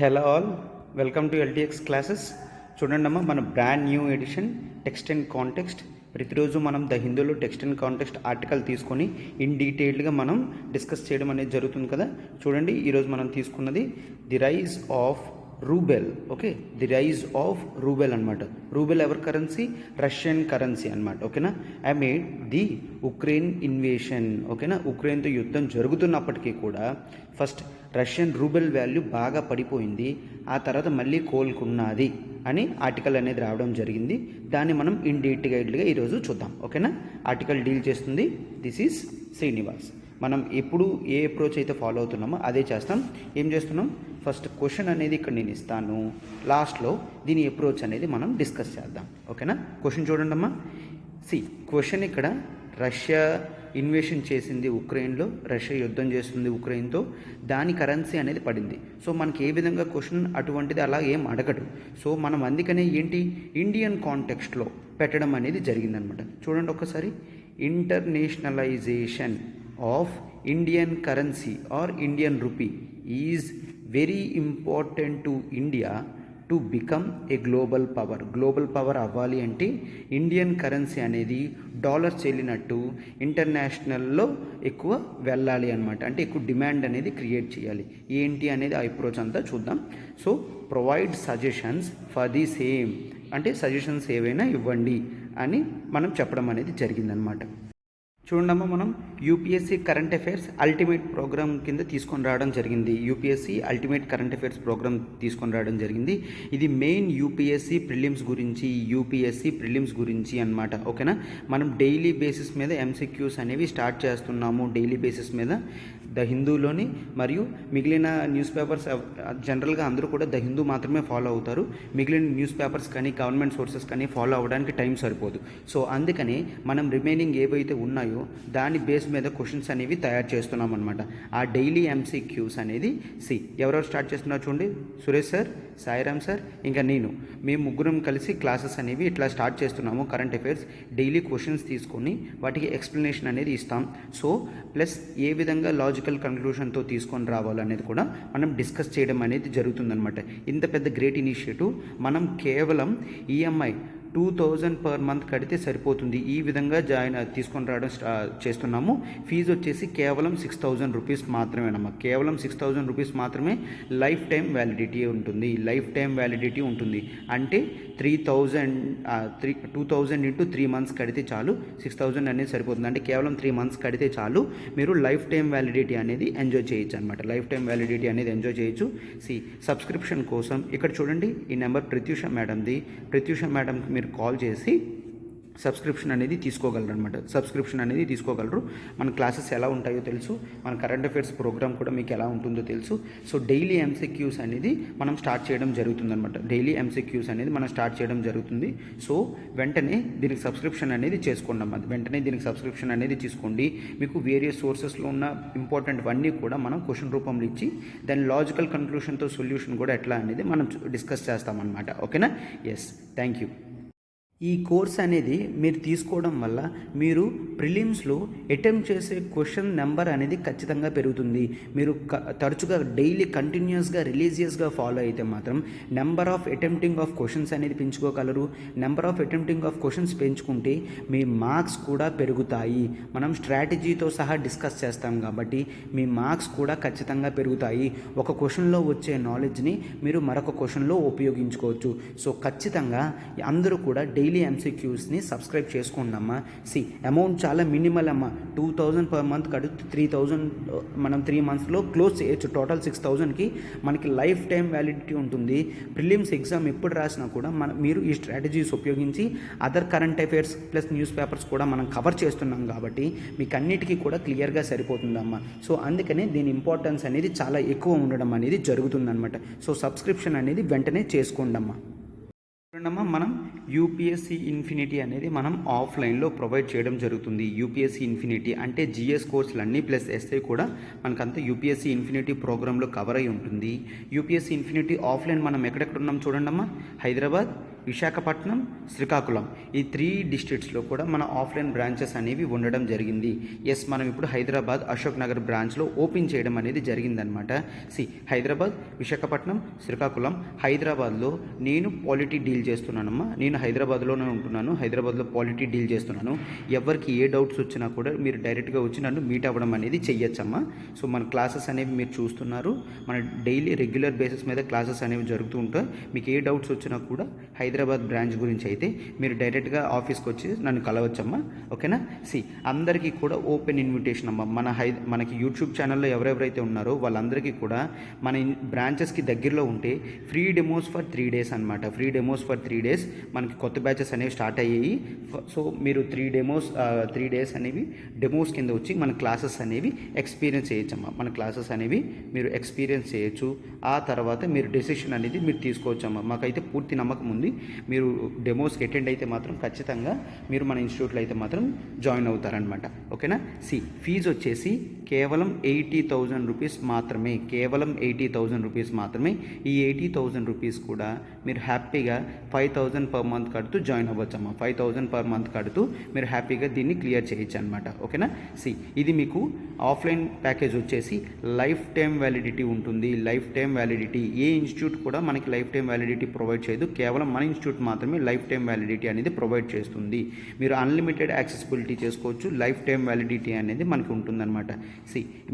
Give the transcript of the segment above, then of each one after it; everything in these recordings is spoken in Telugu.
Hello all, welcome to LTX classes. చూడండి అమ్మా, మన brand new edition text and context. ప్రతిరోజు మనం ద హిందూలో టెక్స్ట్ అండ్ కాంటెక్స్ట్ ఆర్టికల్ తీసుకొని ఇన్ డీటెయిల్డ్గా మనం డిస్కస్ చేయడం అనేది జరుగుతుంది కదా. చూడండి, ఈరోజు మనం తీసుకున్నది the rise of rouble. Okay, the rise of rouble అనమాట. రూబెల్ ఎవర్ కరెన్సీ? రష్యన్ కరెన్సీ అనమాట. ఓకేనా, అమేడ్ ది ఉక్రెయిన్ ఇన్వేషన్. ఓకేనా, ఉక్రెయిన్తో యుద్ధం జరుగుతున్నప్పటికీ కూడా ఫస్ట్ రష్యన్ రూబెల్ వాల్యూ బాగా పడిపోయింది, ఆ తర్వాత మళ్ళీ కోలుకున్నది అని ఆర్టికల్ అనేది రావడం జరిగింది. దాన్ని మనం ఇన్ డీటెయిల్డ్గా ఈరోజు చూద్దాం. ఓకేనా, ఆర్టికల్ డీల్ చేస్తుంది దిస్ ఈజ్ శ్రీనివాస్. మనం ఎప్పుడు ఏ అప్రోచ్ అయితే ఫాలో అవుతున్నామో అదే చేస్తాం. ఏం చేస్తున్నాం? ఫస్ట్ క్వశ్చన్ అనేది ఇక్కడ నేను ఇస్తాను, లాస్ట్లో దీని అప్రోచ్ అనేది మనం డిస్కస్ చేద్దాం. ఓకేనా, క్వశ్చన్ చూడండి అమ్మా. క్వశ్చన్ ఇక్కడ రష్యా ఇన్వేషన్ చేసింది ఉక్రెయిన్లో, రష్యా యుద్ధం చేస్తుంది ఉక్రెయిన్తో, దాని కరెన్సీ అనేది పడింది. సో మనకి ఏ విధంగా క్వశ్చన్ అటువంటిది అలా ఏం అడగడు. సో మనం అందుకనే ఏంటి ఇండియన్ కాంటెక్స్ట్లో పెట్టడం అనేది జరిగిందనమాట. చూడండి ఒక్కసారి, internationalisation of Indian currency or Indian rupee is very important to India to become a global power. Global power అవ్వాలి అంటే ఇండియన్ కరెన్సీ అనేది డాలర్ చెల్లినట్టు ఇంటర్నేషనల్లో ఎక్కువ వెళ్ళాలి అనమాట. అంటే ఎక్కువ డిమాండ్ అనేది క్రియేట్ చేయాలి. ఏంటి అనేది ఆ అప్రోచ్ అంతా చూద్దాం. So provide suggestions for the same, అంటే సజెషన్స్ ఏవైనా ఇవ్వండి అని మనం చెప్పడం అనేది జరిగిందనమాట. చూడమ్మా, మనం UPSC current affairs ultimate programme కింద తీసుకొని రావడం జరిగింది. UPSC ultimate current affairs programme తీసుకొని రావడం జరిగింది. ఇది మెయిన్ యూపీఎస్సీ ప్రిలిమ్స్ గురించి అన్నమాట. ఓకేనా, మనం డైలీ బేసిస్ మీద ఎంసీక్యూస్ అనేవి స్టార్ట్ చేస్తున్నాము. డైలీ బేసిస్ మీద ద హిందూలోని మరియు మిగిలిన న్యూస్ పేపర్స్, జనరల్గా అందరూ కూడా ద హిందూ మాత్రమే ఫాలో అవుతారు. మిగిలిన న్యూస్ పేపర్స్ కానీ గవర్నమెంట్ సోర్సెస్ కానీ ఫాలో అవ్వడానికి టైం సరిపోదు. సో అందుకని మనం రిమైనింగ్ ఏవైతే ఉన్నాయో దాని బేస్ మీద క్వశ్చన్స్ అనేవి తయారు చేస్తున్నాం అనమాట. ఆ డైలీ ఎంసీక్యూస్ అనేది ఎవరెవరు స్టార్ట్ చేస్తున్నారు చూడండి, సురేష్ సార్, సాయిరామ్ సార్, ఇంకా నేను, మేము ముగ్గురం కలిసి క్లాసెస్ అనేవి ఇట్లా స్టార్ట్ చేస్తున్నాము. కరెంట్ అఫైర్స్ డైలీ క్వశ్చన్స్ తీసుకొని వాటికి ఎక్స్ప్లెనేషన్ అనేది ఇస్తాం. సో ప్లస్ ఏ విధంగా లాజికల్ కన్క్లూషన్తో తీసుకొని రావాలనేది కూడా మనం డిస్కస్ చేయడం అనేది జరుగుతుందన్నమాట. ఇంత పెద్ద గ్రేట్ ఇనిషియేటివ్ మనం కేవలం ఈఎంఐ 2000 పర్ మంత్ కడితే సరిపోతుంది. ఈ విధంగా తీసుకొని రావడం చేస్తున్నాము. ఫీజు వచ్చేసి కేవలం 6000 రూపీస్ మాత్రమేనమ్మా. కేవలం 6000 రూపీస్ మాత్రమే. లైఫ్ టైం వ్యాలిడిటీ ఉంటుంది. అంటే 2000 ఇంటూ 3 మంత్స్ కడితే చాలు, 6000 అనేది సరిపోతుంది. అంటే కేవలం 3 మంత్స్ కడితే చాలు, మీరు లైఫ్ టైం వ్యాలిడిటీ అనేది ఎంజాయ్ చేయొచ్చు అనమాట. లైఫ్ టైం వ్యాలిడిటీ అనేది ఎంజాయ్ చేయొచ్చు. సబ్స్క్రిప్షన్ కోసం ఇక్కడ చూడండి, ఈ నెంబర్ ప్రత్యూష మేడంది. ప్రత్యూష మేడంకి మీరు కాల్ చేసి సబ్స్క్రిప్షన్ అనేది తీసుకోగలరు. మన క్లాసెస్ ఎలా ఉంటాయో తెలుసు, మన కరెంట్ అఫైర్స్ ప్రోగ్రామ్ కూడా మీకు ఎలా ఉంటుందో తెలుసు. సో డైలీ ఎంసీక్యూస్ అనేది మనం స్టార్ట్ చేయడం జరుగుతుంది. సో వెంటనే దీనికి సబ్స్క్రిప్షన్ అనేది చేసుకోండి అమ్మా. తీసుకోండి. మీకు వేరియస్ సోర్సెస్లో ఉన్న ఇంపార్టెంట్ అన్నీ కూడా మనం క్వశ్చన్ రూపంలో ఇచ్చి దాని లాజికల్ కన్క్లూషన్తో సొల్యూషన్ కూడా ఎట్లా అనేది మనం డిస్కస్ చేస్తామన్నమాట. ఓకేనా? Yes, thank you. ఈ కోర్స్ అనేది మీరు తీసుకోవడం వల్ల మీరు ప్రిలిమ్స్లో అటెంప్ట్ చేసే క్వశ్చన్ నెంబర్ అనేది ఖచ్చితంగా పెరుగుతుంది. మీరు తరచుగా డైలీ కంటిన్యూస్గా రిలీజియస్గా ఫాలో అయితే మాత్రం number of attempting of questions అనేది పెంచుకోగలరు. Number of attempting of questions పెంచుకుంటే మీ మార్క్స్ కూడా పెరుగుతాయి. మనం స్ట్రాటజీతో సహా డిస్కస్ చేస్తాం కాబట్టి మీ మార్క్స్ కూడా ఖచ్చితంగా పెరుగుతాయి. ఒక క్వశ్చన్లో వచ్చే నాలెడ్జ్ని మీరు మరొక క్వశ్చన్లో ఉపయోగించుకోవచ్చు. సో ఖచ్చితంగా అందరూ కూడా డైలీ ఎంసీక్యూస్ని సబ్స్క్రైబ్ చేసుకోండి అమ్మా. అమౌంట్ చాలా మినిమల్ అమ్మా. 2000 పర్ మంత్ కడితే 3000 మనం 3 మంత్స్లో క్లోజ్ చేయొచ్చు. టోటల్ 6000కి మనకి లైఫ్ టైం వ్యాలిడిటీ ఉంటుంది. ప్రిలిమ్స్ ఎగ్జామ్ ఎప్పుడు రాసినా కూడా మీరు ఈ స్ట్రాటజీస్ ఉపయోగించి other current affairs plus news papers కూడా మనం కవర్ చేస్తున్నాం కాబట్టి మీకు అన్నిటికీ కూడా క్లియర్గా సరిపోతుందమ్మా. సో అందుకనే దీని ఇంపార్టెన్స్ అనేది చాలా ఎక్కువ ఉండడం అనేది జరుగుతుందన్నమాట. సో సబ్స్క్రిప్షన్ అనేది వెంటనే చేసుకోండి అమ్మా. చూడండమ్మా, మనం యూపీఎస్సీ ఇన్ఫినిటీ అనేది మనం ఆఫ్లైన్లో ప్రొవైడ్ చేయడం జరుగుతుంది. యూపీఎస్సీ ఇన్ఫినిటీ అంటే జిఎస్ కోర్సులన్నీ ప్లస్ ఎస్ఐ కూడా మనకంతా యూపీఎస్సీ ఇన్ఫినిటీ ప్రోగ్రాంలో కవర్ అయి ఉంటుంది. యూపీఎస్సీ ఇన్ఫినిటీ ఆఫ్లైన్ మనం ఎక్కడెక్కడ ఉన్నాం చూడండమ్మా, హైదరాబాద్, విశాఖపట్నం, శ్రీకాకుళం ఈ 3 డిస్ట్రిక్ట్స్లో కూడా మన ఆఫ్లైన్ బ్రాంచెస్ అనేవి ఉండడం జరిగింది. ఎస్, మనం ఇప్పుడు హైదరాబాద్ అశోక్ నగర్ బ్రాంచ్లో ఓపెన్ చేయడం అనేది జరిగిందనమాట. హైదరాబాద్, విశాఖపట్నం, శ్రీకాకుళం. హైదరాబాద్లో నేను పాలిటీ డీల్ చేస్తున్నానమ్మా. నేను హైదరాబాద్లోనే ఉంటున్నాను. హైదరాబాద్లో పాలిటీ డీల్ చేస్తున్నాను. ఎవరికి ఏ డౌట్స్ వచ్చినా కూడా మీరు డైరెక్ట్గా వచ్చి నన్ను మీట్ అవ్వడం అనేది చెయ్యొచ్చమ్మా. సో మన క్లాసెస్ అనేవి మీరు చూస్తున్నారు. మన డైలీ రెగ్యులర్ బేసిస్ మీద క్లాసెస్ అనేవి జరుగుతూ ఉంటాయి. మీకు ఏ డౌట్స్ వచ్చినా కూడా హైదరాబాద్ బ్రాంచ్ గురించి అయితే మీరు డైరెక్ట్గా ఆఫీస్కి వచ్చి నన్ను కలవచ్చమ్మా. ఓకేనా? అందరికీ కూడా ఓపెన్ ఇన్విటేషన్ అమ్మా. మనకి యూట్యూబ్ ఛానల్లో ఎవరెవరైతే ఉన్నారో వాళ్ళందరికీ కూడా మన బ్రాంచెస్కి దగ్గరలో ఉంటే ఫ్రీ డెమోస్ ఫర్ 3 days అనమాట. ఫ్రీ డెమోస్ ఫర్ 3 days మనకి కొత్త బ్యాచెస్ అనేవి స్టార్ట్ అయ్యాయి. సో మీరు 3 days అనేవి డెమోస్ కింద వచ్చి మన క్లాసెస్ అనేవి ఎక్స్పీరియన్స్ చేయొచ్చమ్మా. మన క్లాసెస్ అనేవి మీరు ఎక్స్పీరియన్స్ చేయొచ్చు. ఆ తర్వాత మీరు డెసిషన్ అనేది మీరు తీసుకోవచ్చమ్మా. మాకైతే పూర్తి నమ్మకం ఉంది. మీరు డెమోస్కి అటెండ్ అయితే మాత్రం ఖచ్చితంగా మీరు మన ఇన్స్టిట్యూట్లో అయితే మాత్రం జాయిన్ అవుతారనమాట. ఓకేనా? ఫీజు వచ్చేసి కేవలం 80,000 రూపీస్ మాత్రమే. కేవలం 80,000 రూపీస్ మాత్రమే. ఈ 80,000 రూపీస్ కూడా మీరు హ్యాపీగా 5,000 పర్ మంత్ కడుతూ జాయిన్ అవ్వచ్చమ్మా. 5,000 పర్ మంత్ కడుతూ మీరు హ్యాపీగా దీన్ని క్లియర్ చేయొచ్చు అనమాట. ఓకేనా? ఇది మీకు ఆఫ్లైన్ ప్యాకేజ్ వచ్చేసి లైఫ్ టైం వ్యాలిడిటీ ఉంటుంది. లైఫ్ టైం వ్యాలిడిటీ ఏ ఇన్స్టిట్యూట్ కూడా మనకి లైఫ్ టైం వ్యాలిడిటీ ప్రొవైడ్ చేయదు. కేవలం మన ఇన్స్టిట్యూట్ మాత్రమే లైఫ్ టైం వ్యాలిడిటీ అనేది ప్రొవైడ్ చేస్తుంది. మీరు అన్లిమిటెడ్ యాక్సెసిబిలిటీ చేసుకోవచ్చు. లైఫ్ టైం వ్యాలిడిటీ అనేది మనకి ఉంటుందన్నమాట.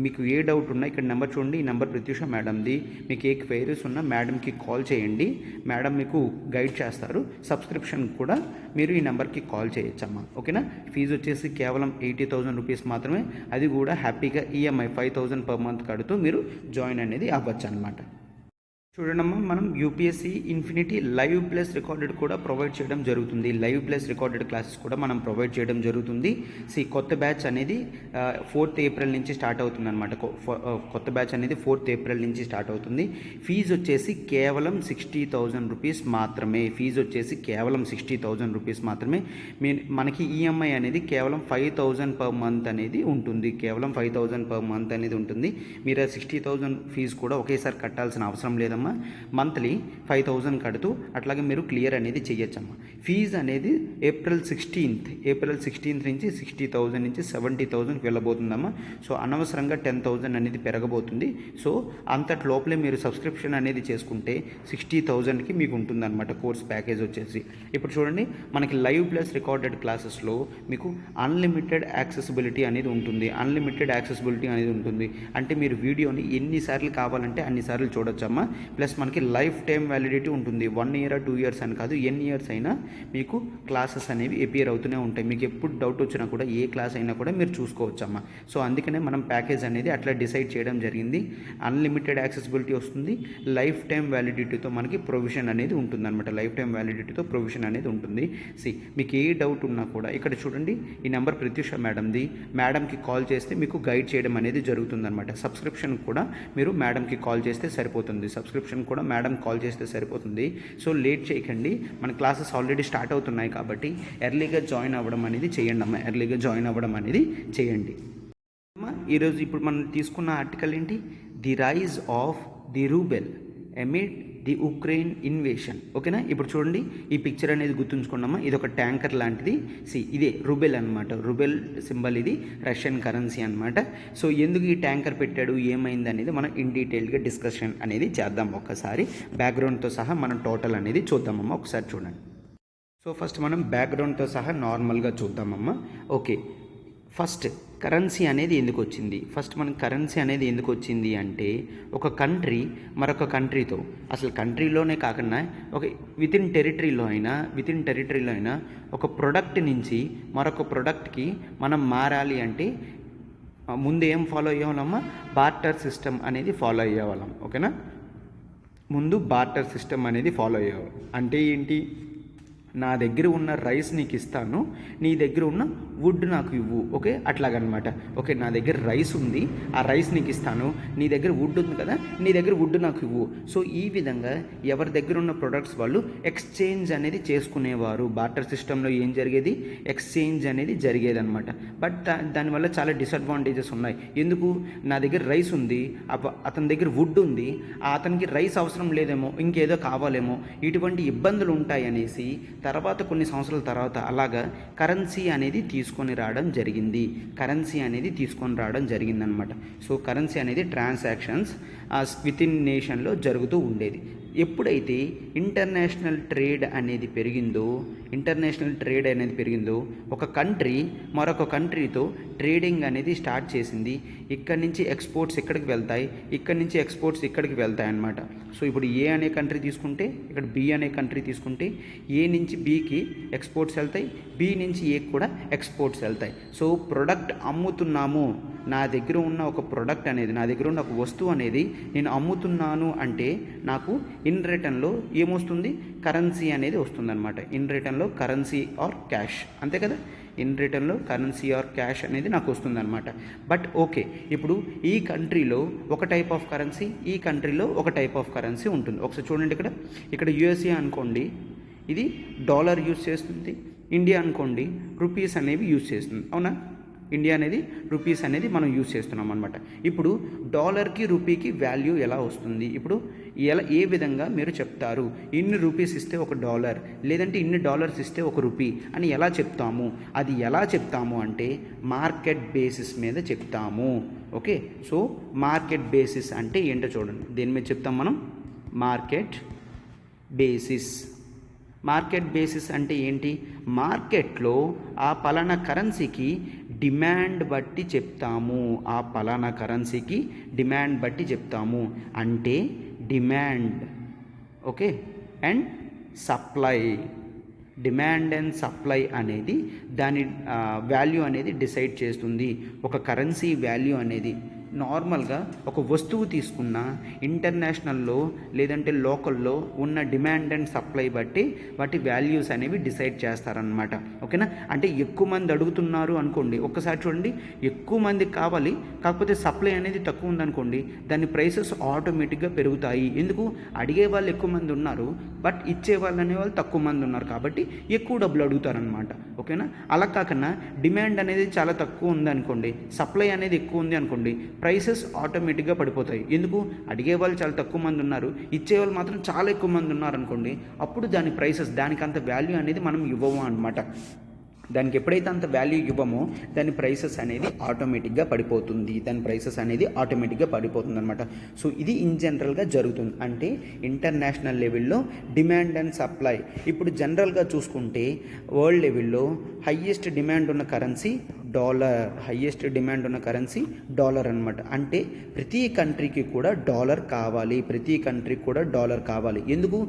మీకు ఏ డౌట్ ఉన్నా ఇక్కడ నెంబర్ చూడండి. ఈ నెంబర్ ప్రత్యూష మేడంది. మీకు ఏ క్వైరీస్ ఉన్నా మేడంకి కాల్ చేయండి. మేడం మీకు గైడ్ చేస్తారు. సబ్స్క్రిప్షన్ కూడా మీరు ఈ నెంబర్కి కాల్ చేయొచ్చమ్మా. ఓకేనా? ఫీజు వచ్చేసి కేవలం 80,000 రూపీస్ మాత్రమే. అది కూడా హ్యాపీగా ఈఎంఐ 5,000 పర్ మంత్ కడుతూ మీరు జాయిన్ అనేది అవ్వచ్చు అనమాట. చూడండమ్మా, మనం UPSC infinity live plus recorded కూడా ప్రొవైడ్ చేయడం జరుగుతుంది. లైవ్ ప్లస్ రికార్డెడ్ క్లాసెస్ కూడా మనం ప్రొవైడ్ చేయడం జరుగుతుంది. కొత్త బ్యాచ్ అనేది 4th April నుంచి స్టార్ట్ అవుతుంది అనమాట. కొత్త బ్యాచ్ అనేది 4th April నుంచి స్టార్ట్ అవుతుంది. ఫీజు వచ్చేసి కేవలం 60,000 రూపీస్ మాత్రమే. ఫీజు వచ్చేసి కేవలం 60,000 రూపీస్ మాత్రమే. మనకి ఈఎంఐ అనేది కేవలం 5,000 పర్ మంత్ అనేది ఉంటుంది. కేవలం 5,000 పర్ మంత్ అనేది ఉంటుంది. మీరు 60,000 ఫీజు కూడా ఒకేసారి కట్టాల్సిన అవసరం లేదమ్మా. మంత్లీ 5,000 కడుతూ అట్లాగే మీరు క్లియర్ అనేది చేయొచ్చమ్మా. ఫీజు అనేది ఏప్రిల్ 16th నుంచి 60,000 నుంచి 70,000 వెళ్ళబోతుందమ్మా. సో అనవసరంగా 10,000 అనేది పెరగబోతుంది. సో అంతటి లోపలే మీరు సబ్స్క్రిప్షన్ అనేది చేసుకుంటే 60,000కి మీకు ఉంటుందన్నమాట కోర్స్ ప్యాకేజ్ వచ్చేసి. ఇప్పుడు చూడండి, మనకి లైవ్ ప్లస్ రికార్డెడ్ క్లాసెస్లో మీకు అన్లిమిటెడ్ యాక్సెసిబిలిటీ అనేది ఉంటుంది. అన్లిమిటెడ్ యాక్సెసిబిలిటీ అనేది ఉంటుంది అంటే మీరు వీడియోని ఎన్నిసార్లు కావాలంటే అన్నిసార్లు చూడొచ్చమ్మా. ప్లస్ మనకి లైఫ్ టైం వ్యాలిడిటీ ఉంటుంది. 1 year 2 years అని కాదు, ఎన్ని ఇయర్స్ అయినా మీకు క్లాసెస్ అనేవి అపియర్ అవుతూనే ఉంటాయి. మీకు ఎప్పుడు డౌట్ వచ్చినా కూడా ఏ క్లాస్ అయినా కూడా మీరు చూసుకోవచ్చమ్మా. సో అందుకనే మనం ప్యాకేజ్ అనేది అట్లా డిసైడ్ చేయడం జరిగింది. అన్లిమిటెడ్ యాక్సెసిబిలిటీ వస్తుంది. లైఫ్ టైం వ్యాలిడిటీతో మనకి ప్రొవిజన్ అనేది ఉంటుందన్నమాట. లైఫ్ టైం వ్యాలిడిటీతో ప్రొవిజన్ అనేది ఉంటుంది. మీకు ఏ డౌట్ ఉన్నా కూడా ఇక్కడ చూడండి, ఈ నెంబర్ ప్రత్యూష మేడంది. మేడంకి కాల్ చేస్తే మీకు గైడ్ చేయడం అనేది జరుగుతుందన్నమాట. సబ్స్క్రిప్షన్ కూడా మీరు మేడంకి కాల్ చేస్తే సరిపోతుంది. సబ్స్క్రిప్షన్ కూడా మేడం కాల్ చేస్తే సరిపోతుంది. సో లేట్ చేయకండి. మన క్లాసెస్ ఆల్రెడీ స్టార్ట్ అవుతున్నాయి కాబట్టి ఎర్లీగా జాయిన్ అవ్వడం అనేది చేయండి అమ్మా. ఎర్లీగా జాయిన్ అవ్వడం అనేది చేయండి అమ్మా. ఈరోజు ఇప్పుడు మనం తీసుకున్న ఆర్టికల్ ఏంటి? The rise of the rouble amid the Ukraine invasion. ఓకేనా? ఇప్పుడు చూడండి, ఈ పిక్చర్ అనేది గుర్తుంచుకున్నామా. ఇది ఒక ట్యాంకర్ లాంటిది. ఇదే రూబెల్ అనమాట. రూబెల్ సింబల్ ఇది రష్యన్ కరెన్సీ అనమాట. సో ఎందుకు ఈ ట్యాంకర్ పెట్టాడు, ఏమైంది అనేది మనం ఇన్ డీటెయిల్గా డిస్కషన్ అనేది చేద్దాం. ఒక్కసారి బ్యాక్గ్రౌండ్తో సహా మనం టోటల్ అనేది చూద్దామమ్మా. ఒకసారి చూడండి. సో ఫస్ట్ మనం బ్యాక్గ్రౌండ్తో సహా నార్మల్గా చూద్దామమ్మా. ఓకే, ఫస్ట్ కరెన్సీ అనేది ఎందుకు వచ్చింది? ఫస్ట్ మనకి కరెన్సీ అనేది ఎందుకు వచ్చింది అంటే, ఒక కంట్రీ మరొక కంట్రీతో, అసలు కంట్రీలోనే కాకుండా ఒక విత్ ఇన్ టెరిటరీలో అయినా ఒక ప్రోడక్ట్ నుంచి మరొక ప్రోడక్ట్కి మనం మారాలి అంటే ముందు ఏం ఫాలో అయ్యేవాళ్ళమ్మా? బార్టర్ సిస్టమ్ అనేది ఫాలో అయ్యేవాళ్ళం. ఓకేనా? ముందు బార్టర్ సిస్టమ్ అనేది ఫాలో అయ్యేవాళ్ళం. అంటే ఏంటి? నా దగ్గర ఉన్న రైస్ నీకు ఇస్తాను, నీ దగ్గర ఉన్న వుడ్ నాకు ఇవ్వు. ఓకే, అట్లాగనమాట. ఓకే, నా దగ్గర రైస్ ఉంది, ఆ రైస్ నీకు ఇస్తాను, నీ దగ్గర వుడ్ ఉంది కదా, నీ దగ్గర వుడ్ నాకు ఇవ్వు. సో ఈ విధంగా ఎవరి దగ్గర ఉన్న ప్రొడక్ట్స్ వాళ్ళు ఎక్స్చేంజ్ అనేది చేసుకునేవారు. బార్టర్ సిస్టంలో ఏం జరిగేది, ఎక్స్చేంజ్ అనేది జరిగేది అనమాట. బట్ దానివల్ల చాలా డిసడ్వాంటేజెస్ ఉన్నాయి. ఎందుకు, నా దగ్గర రైస్ ఉంది, అతని దగ్గర వుడ్ ఉంది, అతనికి రైస్ అవసరం లేదేమో, ఇంకేదో కావాలేమో, ఇటువంటి ఇబ్బందులు ఉంటాయి అనేసి తర్వాత కొన్ని సంవత్సరాల తర్వాత అలాగా కరెన్సీ అనేది తీసుకొని రావడం జరిగిందనమాట. సో కరెన్సీ అనేది ట్రాన్సాక్షన్స్ విత్ ఇన్ నేషన్లో జరుగుతూ ఉండేది. ఎప్పుడైతే ఇంటర్నేషనల్ ట్రేడ్ అనేది పెరిగిందో ఒక కంట్రీ మరొక కంట్రీతో ట్రేడింగ్ అనేది స్టార్ట్ చేసింది. ఇక్కడి నుంచి ఎక్స్పోర్ట్స్ ఇక్కడికి వెళ్తాయి, ఇక్కడి నుంచి ఎక్స్పోర్ట్స్ ఇక్కడికి వెళ్తాయి అన్నమాట. సో ఇప్పుడు ఏ అనే కంట్రీ తీసుకుంటే, ఇక్కడ బి అనే కంట్రీ తీసుకుంటే, ఏ నుంచి బికి ఎక్స్పోర్ట్స్ వెళ్తాయి, బి నుంచి ఏకి కూడా ఎక్స్పోర్ట్స్ వెళ్తాయి. సో ప్రొడక్ట్ అమ్ముతున్నాము, నా దగ్గర ఉన్న ఒక ప్రొడక్ట్ అనేది, నా దగ్గర ఉన్న ఒక వస్తువు అనేది నేను అమ్ముతున్నాను అంటే నాకు ఇన్ రిటర్న్లో ఏమొస్తుంది, కరెన్సీ అనేది వస్తుందన్నమాట. ఇన్ రిటర్న్లో కరెన్సీ ఆర్ క్యాష్, అంతే కదా, ఇన్ రిటర్న్లో కరెన్సీ ఆర్ క్యాష్ అనేది నాకు వస్తుందన్నమాట. బట్ ఓకే, ఇప్పుడు ఈ కంట్రీలో ఒక టైప్ ఆఫ్ కరెన్సీ, ఈ కంట్రీలో ఒక టైప్ ఆఫ్ కరెన్సీ ఉంటుంది. ఒకసారి చూడండి, ఇక్కడ యుఎస్ఏ అనుకోండి, ఇది డాలర్ యూజ్ చేస్తుంది. ఇండియా అనుకోండి, రూపీస్ అనేవి యూజ్ చేస్తుంది. అవునా, ఇండియా అనేది రూపీస్ అనేది మనం యూజ్ చేస్తున్నాం అనమాట. ఇప్పుడు డాలర్కి రూపీకి వాల్యూ ఎలా వస్తుంది, ఇప్పుడు ఏ విధంగా మీరు చెప్తారు, ఇన్ని రూపీస్ ఇస్తే ఒక డాలర్, లేదంటే ఇన్ని డాలర్స్ ఇస్తే ఒక రూపీ అని ఎలా చెప్తాము? అది ఎలా చెప్తాము అంటే మార్కెట్ బేసిస్ మీద చెప్తాము. ఓకే, సో మార్కెట్ బేసిస్ అంటే ఏంటో చూడండి, దేని మీద చెప్తాం మనం, మార్కెట్ బేసిస్ అంటే ఏంటి, మార్కెట్లో ఆ పలానా కరెన్సీకి డిమాండ్ బట్టి చెప్తాము. అంటే డిమాండ్, ఓకే, అండ్ సప్లై అనేది దాని వాల్యూ అనేది డిసైడ్ చేస్తుంది. ఒక కరెన్సీ వాల్యూ అనేది నార్మల్గా ఒక వస్తువు తీసుకున్న ఇంటర్నేషనల్లో లేదంటే లోకల్లో ఉన్న డిమాండ్ అండ్ సప్లై బట్టి వాటి వాల్యూస్ అనేవి డిసైడ్ చేస్తారనమాట. ఓకేనా, అంటే ఎక్కువ మంది అడుగుతున్నారు అనుకోండి, ఒక్కసారి చూడండి, ఎక్కువ మంది కావాలి, కాకపోతే సప్లై అనేది తక్కువ ఉందనుకోండి, దాని ప్రైసెస్ ఆటోమేటిక్గా పెరుగుతాయి. ఎందుకు, అడిగే వాళ్ళు ఎక్కువ మంది ఉన్నారు, బట్ ఇచ్చే వాళ్ళు అనేవాళ్ళు తక్కువ మంది ఉన్నారు, కాబట్టి ఎక్కువ డబ్బులు అడుగుతారనమాట. ఓకేనా, అలా కాకుండా డిమాండ్ అనేది చాలా తక్కువ ఉందనుకోండి, సప్లై అనేది ఎక్కువ ఉంది అనుకోండి, ప్రైసెస్ ఆటోమేటిక్గా పడిపోతాయి. ఎందుకు, అడిగే వాళ్ళు చాలా తక్కువ మంది ఉన్నారు, ఇచ్చేవాళ్ళు మాత్రం చాలా ఎక్కువ మంది ఉన్నారు అనుకోండి, అప్పుడు దాని ప్రైసెస్, దానికి అంత వాల్యూ అనేది మనం ఇవ్వము అనమాట. దానికి ఎప్పుడైతే అంత వాల్యూ ఇవ్వమో దాని ప్రైసెస్ అనేది ఆటోమేటిక్గా పడిపోతుంది అనమాట. సో ఇది ఇన్ జనరల్గా జరుగుతుంది. అంటే ఇంటర్నేషనల్ లెవెల్లో డిమాండ్ అండ్ సప్లై. ఇప్పుడు జనరల్గా చూసుకుంటే వరల్డ్ లెవెల్లో హయ్యెస్ట్ డిమాండ్ ఉన్న కరెన్సీ డాలర్ అనమాట. అంటే ప్రతి కంట్రీకి కూడా డాలర్ కావాలి. ఎందుకు,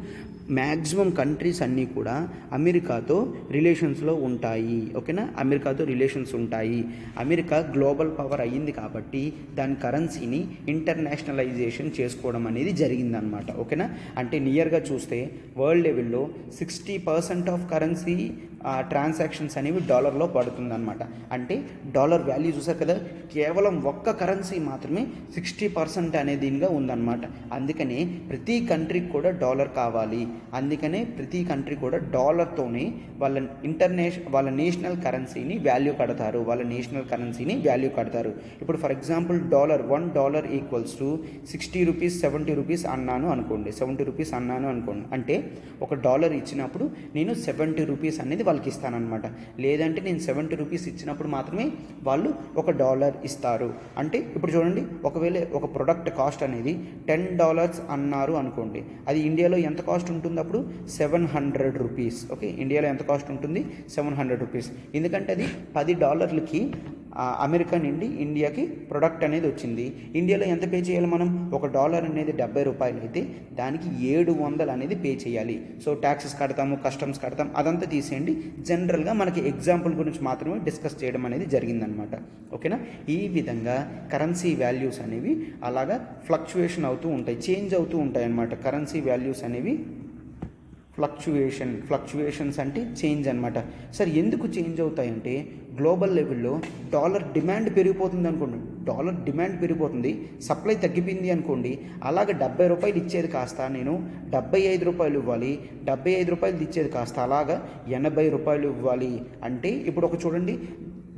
మ్యాక్సిమం కంట్రీస్ అన్నీ కూడా అమెరికాతో రిలేషన్స్లో ఉంటాయి. ఓకేనా, అమెరికాతో రిలేషన్స్ ఉంటాయి. అమెరికా గ్లోబల్ పవర్ అయ్యింది కాబట్టి దాని కరెన్సీని ఇంటర్నేషనలైజేషన్ చేసుకోవడం అనేది జరిగిందనమాట. ఓకేనా, అంటే నియర్గా చూస్తే వరల్డ్ లెవెల్లో 60% ఆఫ్ కరెన్సీ ట్రాన్సాక్షన్స్ అనేవి డాలర్లో పడుతుందన్నమాట. అంటే డాలర్ వాల్యూ చూసారు కదా, కేవలం ఒక్క కరెన్సీ మాత్రమే 60% అనే దీనిగా ఉందన్నమాట. అందుకనే ప్రతి కంట్రీకి కూడా డాలర్ కావాలి. అందుకనే ప్రతి కంట్రీ కూడా డాలర్తోనే వాళ్ళ నేషనల్ కరెన్సీని వాల్యూ కడతారు. ఇప్పుడు for example $1 equals to 60 rupees 70 rupees అన్నాను అనుకోండి, 70 రూపీస్ అన్నాను అనుకోండి, అంటే ఒక డాలర్ ఇచ్చినప్పుడు నేను 70 రూపీస్ అనేది వాళ్ళకి ఇస్తానన్నమాట. లేదంటే నేను 70 రూపీస్ ఇచ్చినప్పుడు మాత్రమే వాళ్ళు $1 ఇస్తారు. అంటే ఇప్పుడు చూడండి, ఒకవేళ ఒక ప్రొడక్ట్ కాస్ట్ అనేది $10 అన్నారు అనుకోండి, అది ఇండియాలో ఎంత కాస్ట్ ఉంటుంది అప్పుడు? 700 రూపీస్. ఓకే, ఇండియాలో ఎంత కాస్ట్ ఉంటుంది? 700 రూపీస్. ఎందుకంటే అది $10కి అమెరికా నుండి ఇండియాకి ప్రొడక్ట్ అనేది వచ్చింది. ఇండియాలో ఎంత పే చేయాలి మనం? $1 అనేది 70 రూపాయలు అయితే దానికి 700 అనేది పే చేయాలి. సో ట్యాక్సెస్ కడతాము, కస్టమ్స్ కడతాం, అదంతా తీసేయండి. జనరల్గా మనకి ఎగ్జాంపుల్ గురించి మాత్రమే డిస్కస్ చేయడం అనేది జరిగిందనమాట. ఓకేనా, ఈ విధంగా కరెన్సీ వాల్యూస్ అనేవి అలాగా ఫ్లక్చువేషన్ అవుతూ ఉంటాయి, చేంజ్ అవుతూ ఉంటాయి అన్నమాట. కరెన్సీ వాల్యూస్ అనేవి ఫ్లక్చువేషన్స్ అంటే చేంజ్ అనమాట. సార్ ఎందుకు చేంజ్ అవుతాయంటే గ్లోబల్ లెవెల్లో డాలర్ డిమాండ్ పెరిగిపోతుంది అనుకోండి, డాలర్ డిమాండ్ పెరిగిపోతుంది, సప్లై తగ్గిపోయింది అనుకోండి, అలాగ 70 రూపాయలు ఇచ్చేది కాస్త నేను 75 రూపాయలు ఇవ్వాలి, 75 రూపాయలు ఇచ్చేది కాస్త అలాగా 80 రూపాయలు ఇవ్వాలి. అంటే ఇప్పుడు ఒక చూడండి,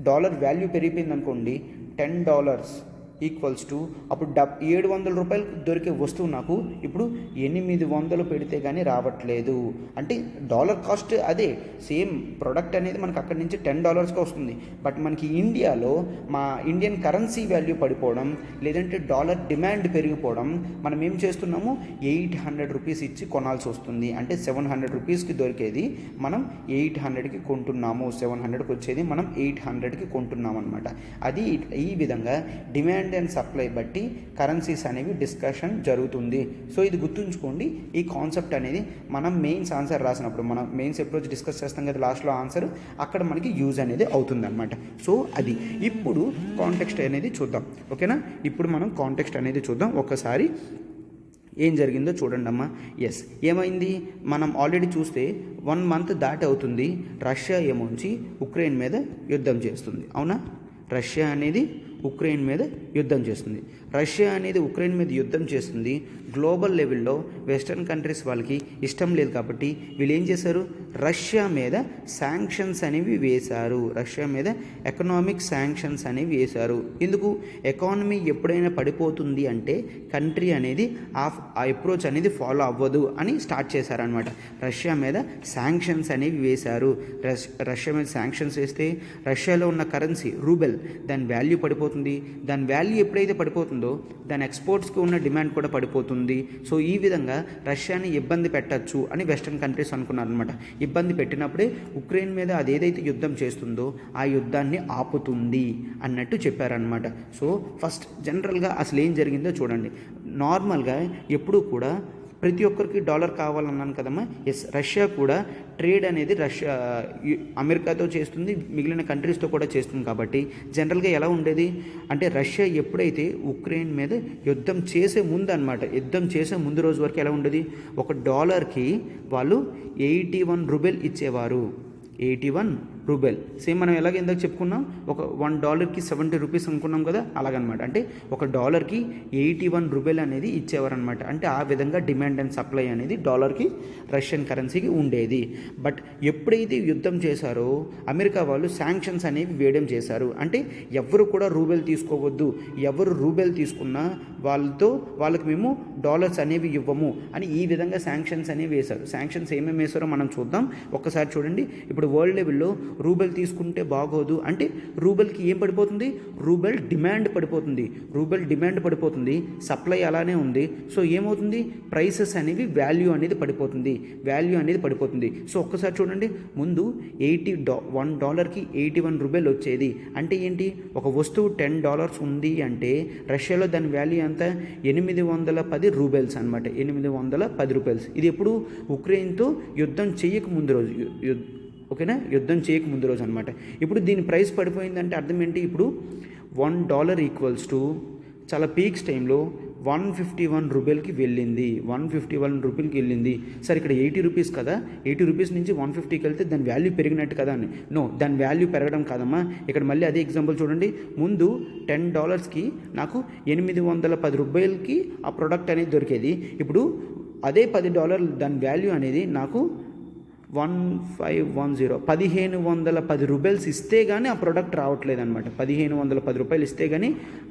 డాలర్ వాల్యూ పెరిగిపోయింది అనుకోండి, $10 ఈక్వల్స్ టు అప్పుడు 700 రూపాయలు దొరికే వస్తువు నాకు ఇప్పుడు 800 పెడితే కానీ రావట్లేదు. అంటే డాలర్ కాస్ట్ అదే, సేమ్ ప్రొడక్ట్ అనేది మనకు అక్కడి నుంచి $10కి వస్తుంది. బట్ మనకి ఇండియాలో మా ఇండియన్ కరెన్సీ వాల్యూ పడిపోవడం, లేదంటే డాలర్ డిమాండ్ పెరిగిపోవడం, మనం ఏం చేస్తున్నాము 800 రూపీస్ ఇచ్చి కొనాల్సి వస్తుంది. అంటే 700 రూపీస్కి దొరికేది మనం 800కి కొంటున్నాము, 700కి వచ్చేది మనం 800కి కొంటున్నాం అనమాట. అది ఈ విధంగా డిమాండ్ అండ్ సప్లై బట్టి కరెన్సీస్ అనేవి డిస్కషన్ జరుగుతుంది. సో ఇది గుర్తుంచుకోండి. ఈ కాన్సెప్ట్ అనేది మనం మెయిన్స్ ఆన్సర్ రాసినప్పుడు, మనం మెయిన్స్ అప్రోచ్ డిస్కస్ చేస్తాం కదా లాస్ట్లో ఆన్సర్, అక్కడ మనకి యూజ్ అనేది అవుతుంది అనమాట. సో అది ఇప్పుడు కాంటెక్స్ట్ అనేది చూద్దాం, ఓకేనా. ఇప్పుడు మనం కాంటెక్స్ట్ అనేది చూద్దాం. ఒక్కసారి ఏం జరిగిందో చూడండి అమ్మా. ఎస్, ఏమైంది, మనం ఆల్రెడీ చూస్తే 1 మంత్ దాటి అవుతుంది, రష్యా ఏమోంచి ఉక్రెయిన్ మీద యుద్ధం చేస్తుంది, అవునా. రష్యా అనేది ఉక్రెయిన్ మీద యుద్ధం చేస్తుంది. రష్యా అనేది ఉక్రెయిన్ మీద యుద్ధం చేస్తుంది. గ్లోబల్ లెవెల్లో వెస్టర్న్ కంట్రీస్ వాళ్ళకి ఇష్టం లేదు కాబట్టి వీళ్ళు ఏం చేశారు, రష్యా మీద శాంక్షన్స్ అనేవి వేశారు. రష్యా మీద ఎకనామిక్ శాంక్షన్స్ అనేవి వేశారు. ఎందుకు, ఎకానమీ ఎప్పుడైనా పడిపోతుంది అంటే కంట్రీ అనేది ఆ అప్రోచ్ అనేది ఫాలో అవ్వదు అని స్టార్ట్ చేశారనమాట. రష్యా మీద శాంక్షన్స్ అనేవి వేశారు. రష్యా మీద శాంక్షన్స్ వేస్తే రష్యాలో ఉన్న కరెన్సీ రూబెల్, దాని వాల్యూ పడిపోతుంది. దాని వాల్యూ ఎప్పుడైతే పడిపోతుందో దాని ఎక్స్పోర్ట్స్కి ఉన్న డిమాండ్ కూడా పడిపోతుంది. సో ఈ విధంగా రష్యాని ఇబ్బంది పెట్టచ్చు అని వెస్టర్న్ కంట్రీస్ అనుకున్నారనమాట. ఇబ్బంది పెట్టినప్పుడే ఉక్రెయిన్ మీద అది ఏదైతే యుద్ధం చేస్తుందో ఆ యుద్ధాన్ని ఆపుతుంది అన్నట్టు చెప్పారనమాట. సో ఫస్ట్ జనరల్గా అసలు ఏం జరిగిందో చూడండి. నార్మల్గా ఎప్పుడూ కూడా ప్రతి ఒక్కరికి డాలర్ కావాలన్నాను కదమ్మా. ఎస్, రష్యా కూడా ట్రేడ్ అనేది అమెరికాతో చేస్తుంది, మిగిలిన కంట్రీస్తో కూడా చేస్తుంది. కాబట్టి జనరల్గా ఎలా ఉండేది అంటే రష్యా ఎప్పుడైతే ఉక్రెయిన్ మీద యుద్ధం చేసే ముందు అనమాట, యుద్ధం చేసే ముందు రోజు వరకు ఎలా ఉండేది, $1కి వాళ్ళు 81 రూబెల్ ఇచ్చేవారు. 81 రూబెల్. సేమ్ మనం ఎలాగ ఇందాక చెప్పుకున్నాం, ఒక $1కి 70 రూపీస్ అనుకున్నాం కదా, అలాగనమాట. అంటే $1కి 81 రూబెల్ అనేది ఇచ్చేవారనమాట. అంటే ఆ విధంగా డిమాండ్ అండ్ సప్లై అనేది డాలర్కి రష్యన్ కరెన్సీకి ఉండేది. బట్ ఎప్పుడైతే యుద్ధం చేశారో అమెరికా వాళ్ళు శాంక్షన్స్ అనేవి వేయడం చేశారు. అంటే ఎవరు కూడా రూబెల్ తీసుకోవద్దు, ఎవరు రూబెల్ తీసుకున్నా వాళ్ళకి మేము డాలర్స్ అనేవి ఇవ్వము అని ఈ విధంగా శాంక్షన్స్ అనేవి వేశారు. శాంక్షన్స్ ఏమేమి వేశారో మనం చూద్దాం. ఒక్కసారి చూడండి. ఇప్పుడు వరల్డ్ లెవెల్లో రూబెల్ తీసుకుంటే బాగోదు అంటే రూబెల్కి ఏం పడిపోతుంది, రూబెల్ డిమాండ్ పడిపోతుంది, సప్లై అలానే ఉంది. సో ఏమవుతుంది, ప్రైసెస్ అనేవి వాల్యూ అనేది పడిపోతుంది. సో ఒక్కసారి చూడండి, ముందు $1కి 81 రూబెల్ వచ్చేది. అంటే ఏంటి, ఒక వస్తువు $10 ఉంది అంటే రష్యాలో దాని వాల్యూ ఎంత, 810 రూబెల్స్ అనమాట. 810 రూబెల్స్. ఇది ఎప్పుడు ఉక్రెయిన్తో యుద్ధం చేయకముందు రోజు, ఓకేనా, యుద్ధం చేయకముందు రోజు అనమాట. ఇప్పుడు దీని ప్రైస్ పడిపోయిందంటే అర్థం ఏంటి, ఇప్పుడు $1 ఈక్వల్స్ టు చాలా పీక్స్ టైంలో 151 రూబెల్కి వెళ్ళింది. 151 రూపీలకి వెళ్ళింది. సరే ఇక్కడ 80 రూపీస్ కదా, 80 రూపీస్ నుంచి 150కి వెళ్తే దాని వాల్యూ పెరిగినట్టు కదా అని. నో, దాని వాల్యూ పెరగడం కాదమ్మా. ఇక్కడ మళ్ళీ అదే ఎగ్జాంపుల్ చూడండి. ముందు $10కి నాకు 810 రూపాయలకి ఆ ప్రోడక్ట్ అనేది దొరికేది. ఇప్పుడు అదే $10 దాని వాల్యూ అనేది నాకు 1510 రూపాయలు ఇస్తే కానీ ఆ ప్రోడక్ట్ రావట్లేదు అనమాట. 1510 రూపాయలు ఇస్తే కానీ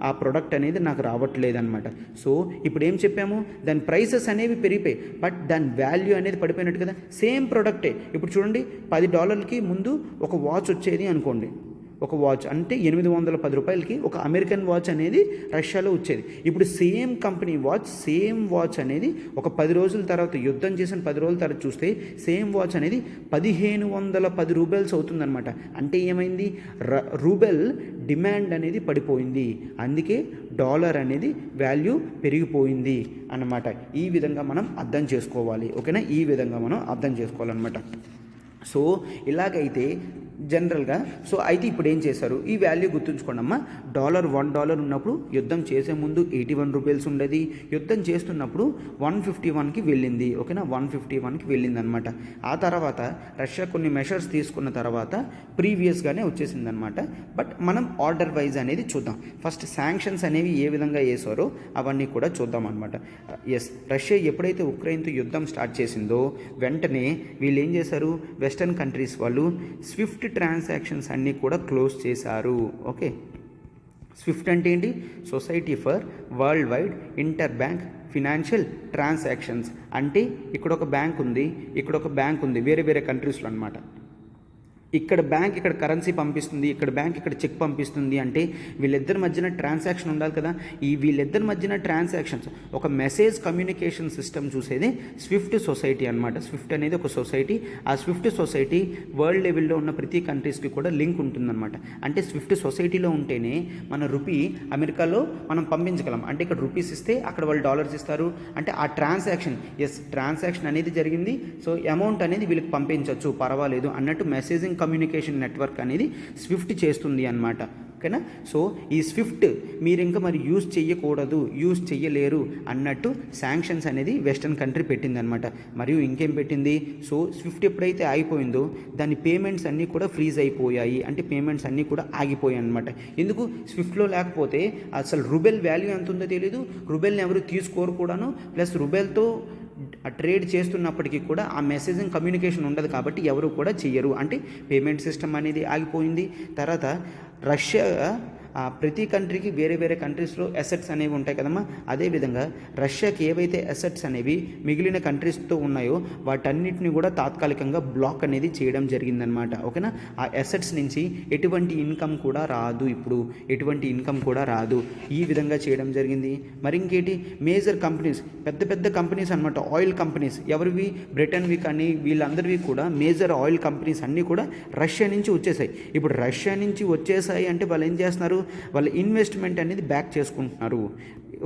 ఆ ప్రోడక్ట్ అనేది నాకు రావట్లేదు అనమాట. సో ఇప్పుడు ఏం చెప్పాము, దాని ప్రైసెస్ అనేవి పెరిగిపోయి బట్ దాని వాల్యూ అనేది పడిపోయినట్టు కదా. సేమ్ ప్రోడక్టే. ఇప్పుడు చూడండి, $10కి ముందు ఒక వాచ్ వచ్చేది అనుకోండి, ఒక వాచ్ అంటే 810 రూపాయలకి ఒక అమెరికన్ వాచ్ అనేది రష్యాలో వచ్చేది. ఇప్పుడు సేమ్ కంపెనీ వాచ్ అనేది ఒక 10 రోజుల తర్వాత, యుద్ధం చేసిన 10 రోజుల తర్వాత చూస్తే సేమ్ వాచ్ అనేది 1510 రూబెల్స్ అవుతుందన్నమాట. అంటే ఏమైంది, రూబెల్ డిమాండ్ అనేది పడిపోయింది, అందుకే డాలర్ అనేది వాల్యూ పెరిగిపోయింది అన్నమాట. ఈ విధంగా మనం అర్థం చేసుకోవాలి, ఓకేనా. ఈ విధంగా మనం అర్థం చేసుకోవాలన్నమాట. సో ఇలాగైతే జనరల్గా. సో అయితే ఇప్పుడు ఏం చేశారు, ఈ వాల్యూ గుర్తుంచుకోండి అమ్మా. $1 ఉన్నప్పుడు యుద్ధం చేసే ముందు 81 రూపీస్ ఉండేది, యుద్ధం చేస్తున్నప్పుడు 151కి వెళ్ళింది. ఓకేనా, 151కి వెళ్ళింది అనమాట. ఆ తర్వాత రష్యా కొన్ని మెషర్స్ తీసుకున్న తర్వాత ప్రీవియస్గానే వచ్చేసింది అనమాట. బట్ మనం ఆర్డర్ వైజ్ అనేది చూద్దాం. ఫస్ట్ శాంక్షన్స్ అనేవి ఏ విధంగా వేసారో అవన్నీ కూడా చూద్దాం అనమాట. రష్యా ఎప్పుడైతే ఉక్రెయిన్తో యుద్ధం స్టార్ట్ చేసిందో వెంటనే వీళ్ళు ఏం చేశారు, వెస్టర్న్ కంట్రీస్ వాళ్ళు స్విఫ్ట్ ట్రాన్సాక్షన్స్ అన్నీ కూడా క్లోజ్ చేశారు. ఓకే, స్విఫ్ట్ అంటే ఏంటి, society for world wide inter bank financial transactions. అంటే ఇక్కడ ఒక బ్యాంక్ ఉంది, ఇక్కడ ఒక బ్యాంక్ ఉంది, వేరే వేరే కంట్రీస్లో అనమాట. ఇక్కడ బ్యాంక్ ఇక్కడ కరెన్సీ పంపిస్తుంది, ఇక్కడ బ్యాంక్ ఇక్కడ చెక్ పంపిస్తుంది. అంటే వీళ్ళిద్దరి మధ్యన ట్రాన్సాక్షన్ ఉండాలి కదా. వీళ్ళిద్దరి మధ్యన ట్రాన్సాక్షన్స్ ఒక మెసేజ్ కమ్యూనికేషన్ సిస్టమ్ చూసేది స్విఫ్ట్ సొసైటీ అనమాట. స్విఫ్ట్ అనేది ఒక సొసైటీ. ఆ స్విఫ్ట్ సొసైటీ వరల్డ్ లెవెల్లో ఉన్న ప్రతి కంట్రీస్కి కూడా లింక్ ఉంటుందన్నమాట. అంటే స్విఫ్ట్ సొసైటీలో ఉంటేనే మన రూపీ అమెరికాలో మనం పంపించగలం. అంటే ఇక్కడ రూపీస్ ఇస్తే అక్కడ వాళ్ళు డాలర్స్ ఇస్తారు. అంటే ఆ ట్రాన్సాక్షన్ అనేది జరిగింది, సో అమౌంట్ అనేది వీళ్ళకి పంపించవచ్చు, పర్వాలేదు అన్నట్టు మెసేజింగ్ కమ్యూనికేషన్ నెట్వర్క్ అనేది స్విఫ్ట్ చేస్తుంది అన్నమాట. ఓకేనా. సో ఈ స్విఫ్ట్ మీరు ఇంకా మరి యూజ్ చేయకూడదు, యూజ్ చేయలేరు అన్నట్టు శాంక్షన్స్ అనేది వెస్టర్న్ కంట్రీ పెట్టిందనమాట. మరియు ఇంకేం పెట్టింది, సో స్విఫ్ట్ ఎప్పుడైతే ఆగిపోయిందో దాని పేమెంట్స్ అన్నీ కూడా ఫ్రీజ్ అయిపోయాయి. అంటే పేమెంట్స్ అన్నీ కూడా ఆగిపోయాయి అనమాట. ఎందుకు, స్విఫ్ట్లో లేకపోతే అసలు రూబెల్ వాల్యూ ఎంత ఉందో తెలియదు, రూబెల్ని ఎవరు తీసుకోరు కూడాను. ప్లస్ రూబెల్తో ట్రేడ్ చేస్తున్నప్పటికీ కూడా ఆ మెసేజింగ్ కమ్యూనికేషన్ ఉండదు కాబట్టి ఎవరు కూడా చెయ్యరు. అంటే పేమెంట్ సిస్టమ్ అనేది ఆగిపోయింది. తర్వాత రష్యా ప్రతి కంట్రీకి వేరే వేరే కంట్రీస్లో అసెట్స్ అనేవి ఉంటాయి కదమ్మా. అదేవిధంగా రష్యాకి ఏవైతే అసెట్స్ అనేవి మిగిలిన కంట్రీస్తో ఉన్నాయో వాటన్నిటిని కూడా తాత్కాలికంగా బ్లాక్ అనేది చేయడం జరిగిందనమాట. ఓకేనా. ఆ అసెట్స్ నుంచి ఎటువంటి ఇన్కమ్ కూడా రాదు, ఇప్పుడు ఎటువంటి ఇన్కమ్ కూడా రాదు. ఈ విధంగా చేయడం జరిగింది. మరి ఇంకేంటి, మేజర్ కంపెనీస్, పెద్ద పెద్ద కంపెనీస్ అనమాట, ఆయిల్ కంపెనీస్, ఎవరివి, బ్రిటన్వి కానీ వీళ్ళందరివి కూడా మేజర్ ఆయిల్ కంపెనీస్ అన్నీ కూడా రష్యా నుంచి వచ్చేసాయి. ఇప్పుడు రష్యా నుంచి వచ్చేసాయి అంటే వాళ్ళు ఏం చేస్తున్నారు, వాళ్ళ ఇన్వెస్ట్మెంట్ అనేది బ్యాక్ చేసుకుంటున్నారు.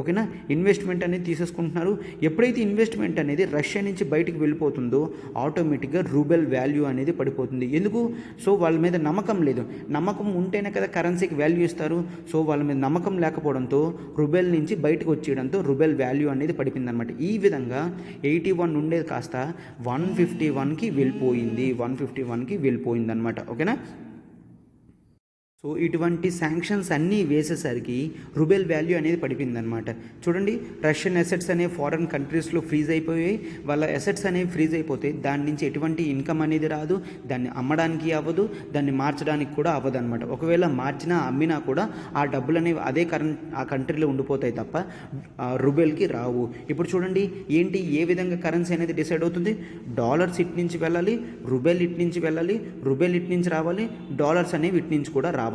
ఓకేనా, ఇన్వెస్ట్మెంట్ అనేది తీసేసుకుంటున్నారు. ఎప్పుడైతే ఇన్వెస్ట్మెంట్ అనేది రష్యా నుంచి బయటికి వెళ్ళిపోతుందో ఆటోమేటిక్గా రూబెల్ వాల్యూ అనేది పడిపోతుంది. ఎందుకు, సో వాళ్ళ మీద నమ్మకం లేదు. నమ్మకం ఉంటేనే కదా కరెన్సీకి వాల్యూ ఇస్తారు. సో వాళ్ళ మీద నమ్మకం లేకపోవడంతో రూబెల్ నుంచి బయటకు వచ్చేయడంతో రూబెల్ వాల్యూ అనేది పడిపోయింది అనమాట. ఈ విధంగా 81 ఉండేది కాస్త 151కి వెళ్ళిపోయింది అనమాట. ఓకేనా. సో ఇటువంటి శాంక్షన్స్ అన్నీ వేసేసరికి రూబెల్ వాల్యూ అనేది పడిపోయిందనమాట. చూడండి, రష్యన్ అసెట్స్ అనేవి ఫారెన్ కంట్రీస్లో ఫ్రీజ్ అయిపోయాయి. వాళ్ళ అసెట్స్ అనేవి ఫ్రీజ్ అయిపోతే దాని నుంచి ఎటువంటి ఇన్కమ్ అనేది రాదు, దాన్ని అమ్మడానికి అవ్వదు, దాన్ని మార్చడానికి కూడా అవ్వదు అనమాట. ఒకవేళ మార్చినా అమ్మినా కూడా ఆ డబ్బులు అనేవి ఆ కంట్రీలో ఉండిపోతాయి తప్ప రూబెల్కి రావు. ఇప్పుడు చూడండి ఏంటి, ఏ విధంగా కరెన్సీ అనేది డిసైడ్ అవుతుంది, డాలర్స్ ఇటు నుంచి వెళ్ళాలి, రూబెల్ ఇటు నుంచి వెళ్ళాలి, రూబెల్ ఇటు నుంచి రావాలి, డాలర్స్ అనేవి ఇటు నుంచి కూడా రావాలి.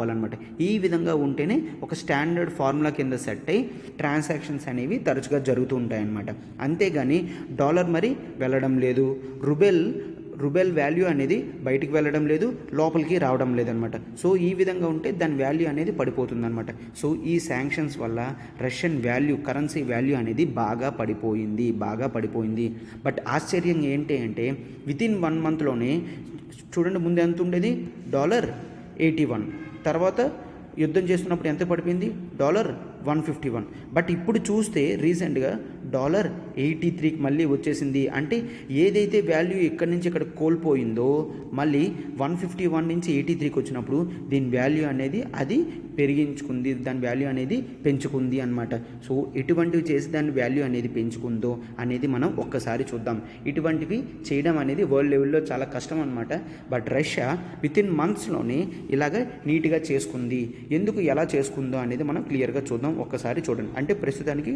ఈ విధంగా ఉంటేనే ఒక స్టాండర్డ్ ఫార్ములా కింద సెట్ అయ్యి ట్రాన్సాక్షన్స్ అనేవి తరచుగా జరుగుతూ ఉంటాయన్నమాట. అంతేగాని డాలర్ మరి వెళ్ళడం లేదు, రూబెల్ వాల్యూ అనేది బయటికి వెళ్ళడం లేదు, లోపలికి రావడం లేదనమాట. సో ఈ విధంగా ఉంటే దాని వాల్యూ అనేది పడిపోతుందన్నమాట. సో ఈ శాంక్షన్స్ వల్ల రష్యన్ కరెన్సీ వాల్యూ అనేది బాగా పడిపోయింది. బట్ ఆశ్చర్యం ఏంటి అంటే వితిన్ 1 మంత్లోనే చూడండి, ముందు ఎంత ఉండేది, $81, తర్వాత యుద్ధం చేస్తున్నప్పుడు ఎంత పడిపోయింది, $151. బట్ ఇప్పుడు చూస్తే రీసెంట్గా $83కి మళ్ళీ వచ్చేసింది. అంటే ఏదైతే వాల్యూ ఇక్కడి నుంచి ఇక్కడ కోల్పోయిందో మళ్ళీ 151 నుంచి 83కి వచ్చినప్పుడు దీని వాల్యూ అనేది అది పెరిగించుకుంది, దాని వాల్యూ అనేది పెంచుకుంది అనమాట. సో ఎటువంటివి చేసి దాని వాల్యూ అనేది పెంచుకుందో అనేది మనం ఒక్కసారి చూద్దాం. ఇటువంటివి చేయడం అనేది వరల్డ్ లెవెల్లో చాలా కష్టం అనమాట. బట్ రష్యా వితిన్ మంత్స్లోనే ఇలాగ నీట్గా చేసుకుంది. ఎందుకు ఎలా చేసుకుందో అనేది మనం క్లియర్గా చూద్దాం. ఒక్కసారి చూడండి. అంటే ప్రస్తుతానికి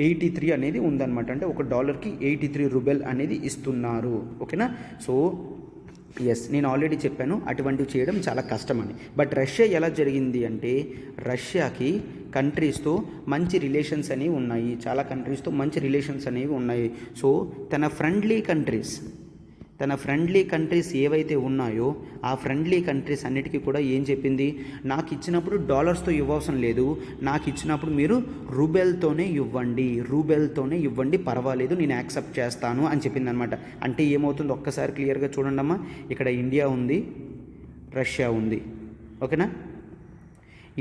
$83 అనేది ఉందన్నమాట. అంటే ఒక డాలర్కి 83 రూబెల్ అనేది ఇస్తున్నారు. ఓకేనా. సో నేను ఆల్రెడీ చెప్పాను అటువంటివి చేయడం చాలా కష్టం అని. బట్ రష్యా ఎలా జరిగింది అంటే, రష్యాకి కంట్రీస్తో మంచి రిలేషన్స్ అనేవి ఉన్నాయి, చాలా కంట్రీస్తో మంచి రిలేషన్స్ అనేవి ఉన్నాయి. సో తన ఫ్రెండ్లీ కంట్రీస్ ఏవైతే ఉన్నాయో ఆ ఫ్రెండ్లీ కంట్రీస్ అన్నిటికీ కూడా ఏం చెప్పింది, నాకు ఇచ్చినప్పుడు డాలర్స్తో ఇవ్వవసరం లేదు, నాకు ఇచ్చినప్పుడు మీరు రూబెల్తోనే ఇవ్వండి, పర్వాలేదు, నేను యాక్సెప్ట్ చేస్తాను అని చెప్పింది అనమాట. అంటే ఏమవుతుంది ఒక్కసారి క్లియర్గా చూడండి అమ్మా. ఇక్కడ ఇండియా ఉంది, రష్యా ఉంది. ఓకేనా.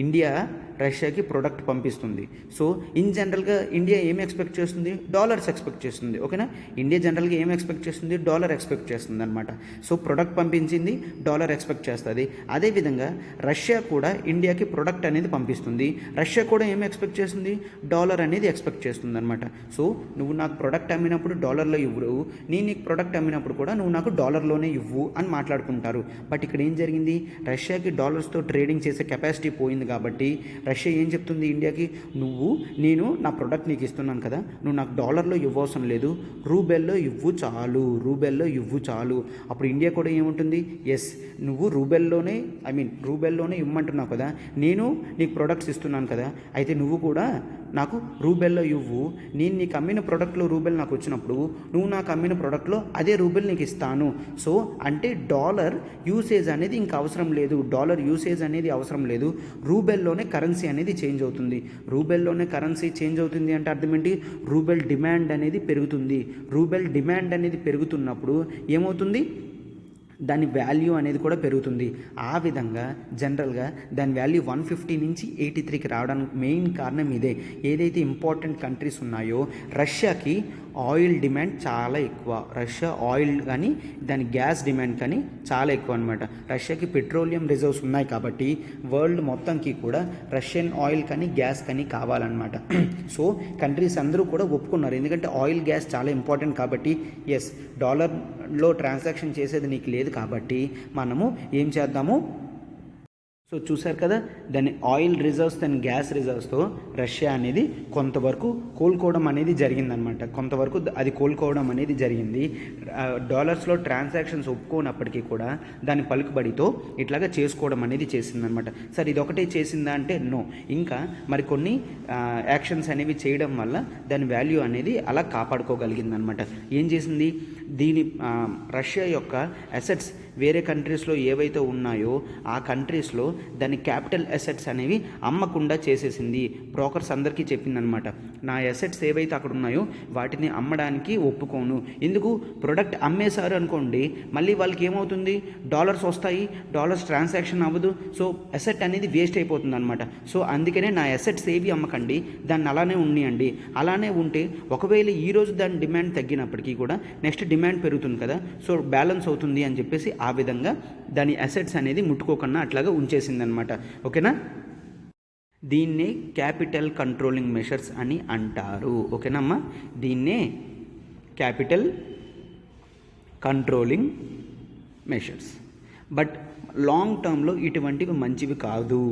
ఇండియా రష్యాకి ప్రొడక్ట్ పంపిస్తుంది. సో ఇన్ జనరల్గా ఇండియా ఏం ఎక్స్పెక్ట్ చేస్తుంది? డాలర్స్ ఎక్స్పెక్ట్ చేస్తుంది. ఓకేనా. ఇండియా జనరల్గా ఏం ఎక్స్పెక్ట్ చేస్తుంది? డాలర్ ఎక్స్పెక్ట్ చేస్తుంది అనమాట. సో ప్రొడక్ట్ పంపించింది, డాలర్ ఎక్స్పెక్ట్ చేస్తుంది. అదేవిధంగా రష్యా కూడా ఇండియాకి ప్రొడక్ట్ అనేది పంపిస్తుంది. రష్యా కూడా ఏం ఎక్స్పెక్ట్ చేస్తుంది? డాలర్ అనేది ఎక్స్పెక్ట్ చేస్తుంది అనమాట. సో నువ్వు నాకు ప్రొడక్ట్ అమ్మినప్పుడు డాలర్లో ఇవ్వు, నేను నీకు ప్రొడక్ట్ అమ్మినప్పుడు కూడా నువ్వు నాకు డాలర్లోనే ఇవ్వు అని మాట్లాడుకుంటారు. బట్ ఇక్కడ ఏం జరిగింది? రష్యాకి డాలర్స్తో ట్రేడింగ్ చేసే కెపాసిటీ పోయింది కాబట్టి రష్యా ఏం చెప్తుంది ఇండియాకి? నేను నా ప్రొడక్ట్ నీకు ఇస్తున్నాను కదా, నువ్వు నాకు డాలర్లో ఇవ్వవసరం లేదు, రూబెల్లో ఇవ్వు చాలు. అప్పుడు ఇండియా కూడా ఏముంటుంది? ఎస్, నువ్వు రూబెల్లోనే ఇవ్వమంటున్నావు కదా, నేను నీకు ప్రొడక్ట్స్ ఇస్తున్నాను కదా, అయితే నువ్వు కూడా నాకు రూబెల్లో ఇవ్వు. నేను నీకు అమ్మిన ప్రోడక్ట్లో రూబెల్ నాకు వచ్చినప్పుడు నువ్వు నాకు అమ్మిన ప్రోడక్ట్లో అదే రూబెల్ నీకు ఇస్తాను. సో అంటే డాలర్ యూసేజ్ అనేది ఇంకా అవసరం లేదు, రూబెల్లోనే కరెన్సీ అనేది చేంజ్ అవుతుంది. రూబెల్లోనే కరెన్సీ చేంజ్ అవుతుంది అంటే అర్థం ఏంటి? రూబెల్ డిమాండ్ అనేది పెరుగుతుంది. రూబెల్ డిమాండ్ అనేది పెరుగుతున్నప్పుడు ఏమవుతుంది? దాని వాల్యూ అనేది కూడా పెరుగుతుంది. ఆ విధంగా జనరల్గా దాని వాల్యూ 150 నుంచి 83కి రావడానికి మెయిన్ కారణం ఇదే. ఏదైతే ఇంపార్టెంట్ కంట్రీస్ ఉన్నాయో రష్యాకి ఆయిల్ డిమాండ్ చాలా ఎక్కువ. రష్యా ఆయిల్ కానీ దాని గ్యాస్ డిమాండ్ కానీ చాలా ఎక్కువ అనమాట. రష్యాకి పెట్రోలియం రిజర్వ్స్ ఉన్నాయి కాబట్టి వరల్డ్ మొత్తంకి కూడా రష్యన్ ఆయిల్ కానీ గ్యాస్ కానీ కావాలన్నమాట. సో కంట్రీస్ అందరూ కూడా ఒప్పుకున్నారు, ఎందుకంటే ఆయిల్ గ్యాస్ చాలా ఇంపార్టెంట్ కాబట్టి. ఎస్, డాలర్లో ట్రాన్సాక్షన్ చేసేది నీకు లేదు కాబట్టి మనము ఏం చేద్దాము? సో చూశారు కదా, దాని ఆయిల్ రిజర్వ్స్ దాని గ్యాస్ రిజర్వ్స్తో రష్యా అనేది కొంతవరకు కోలుకోవడం అనేది జరిగింది. డాలర్స్లో ట్రాన్సాక్షన్స్ ఒప్పుకోనప్పటికీ కూడా దాని పలుకుబడితో ఇట్లాగా చేసుకోవడం అనేది చేసిందనమాట. సరే, ఇది ఒకటే చేసిందా అంటే నో, ఇంకా మరికొన్ని యాక్షన్స్ అనేవి చేయడం వల్ల దాని వాల్యూ అనేది అలా కాపాడుకోగలిగిందనమాట. ఏం చేసింది? రష్యా యొక్క అసెట్స్ వేరే కంట్రీస్లో ఏవైతే ఉన్నాయో ఆ కంట్రీస్లో దాని క్యాపిటల్ అసెట్స్ అనేవి అమ్మకుండా చేసేసింది. బ్రోకర్స్ అందరికీ చెప్పిందనమాట, నా అసెట్స్ ఏవైతే అక్కడ ఉన్నాయో వాటిని అమ్మడానికి ఒప్పుకోను. ఎందుకు? ప్రొడక్ట్ అమ్మేశారు అనుకోండి, మళ్ళీ వాళ్ళకి ఏమవుతుంది? డాలర్స్ వస్తాయి, డాలర్స్ ట్రాన్సాక్షన్ అవ్వదు, సో అసెట్ అనేది వేస్ట్ అయిపోతుంది అనమాట. సో అందుకనే నా అసెట్స్ ఏవి అమ్మకండి, దాన్ని అలానే ఉండియండి. అలానే ఉంటే ఒకవేళ ఈరోజు దాని డిమాండ్ తగ్గినప్పటికీ కూడా నెక్స్ట్ డిమాండ్ పెరుగుతుంది కదా, సో బ్యాలెన్స్ అవుతుంది అని చెప్పేసి ఆ విధంగా దాని అసెట్స్ అనేది ముట్టుకోకుండా అట్లాగా ఉంచేసిందనమాట. ఓకేనా. దీన్నే క్యాపిటల్ కంట్రోలింగ్ మెషర్స్ అని అంటారు. ఓకేనమ్మా, దీన్నే capital controlling measures. But long టర్మ్లో ఇటువంటివి మంచివి కాదు.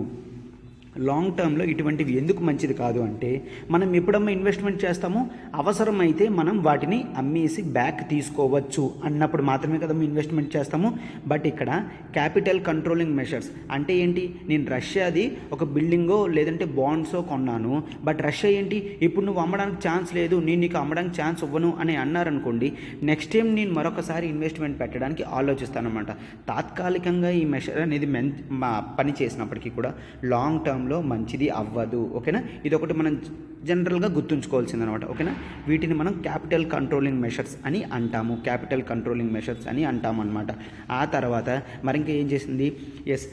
లాంగ్ టర్మ్లో ఇటువంటివి ఎందుకు మంచిది కాదు అంటే, మనం ఎప్పుడమ్మా ఇన్వెస్ట్మెంట్ చేస్తామో అవసరమైతే మనం వాటిని అమ్మేసి బ్యాక్ తీసుకోవచ్చు అన్నప్పుడు మాత్రమే కదమ్మా ఇన్వెస్ట్మెంట్ చేస్తాము. బట్ ఇక్కడ క్యాపిటల్ కంట్రోలింగ్ మెషర్స్ అంటే ఏంటి? నేను రష్యాది ఒక బిల్డింగో లేదంటే బాండ్సో కొన్నాను, బట్ రష్యా ఏంటి ఇప్పుడు నువ్వు అమ్మడానికి ఛాన్స్ లేదు, నేను నీకు అమ్మడానికి ఛాన్స్ ఇవ్వను అని అన్నారనుకోండి, నెక్స్ట్ టైం నేను మరొకసారి ఇన్వెస్ట్మెంట్ పెట్టడానికి ఆలోచిస్తానమాట. తాత్కాలికంగా ఈ మెషర్ అనేది పని చేసినప్పటికీ కూడా లాంగ్ టర్మ్ మంచిది అవ్వదు. ఓకేనా. ఇది ఒకటి మనం జనరల్గా గుర్తుంచుకోవాల్సిందనమాట. ఓకేనా. వీటిని మనం క్యాపిటల్ కంట్రోలింగ్ మెషర్స్ అని అంటాము అనమాట. ఆ తర్వాత మరి ఇంకా ఏం చేసింది? ఎస్,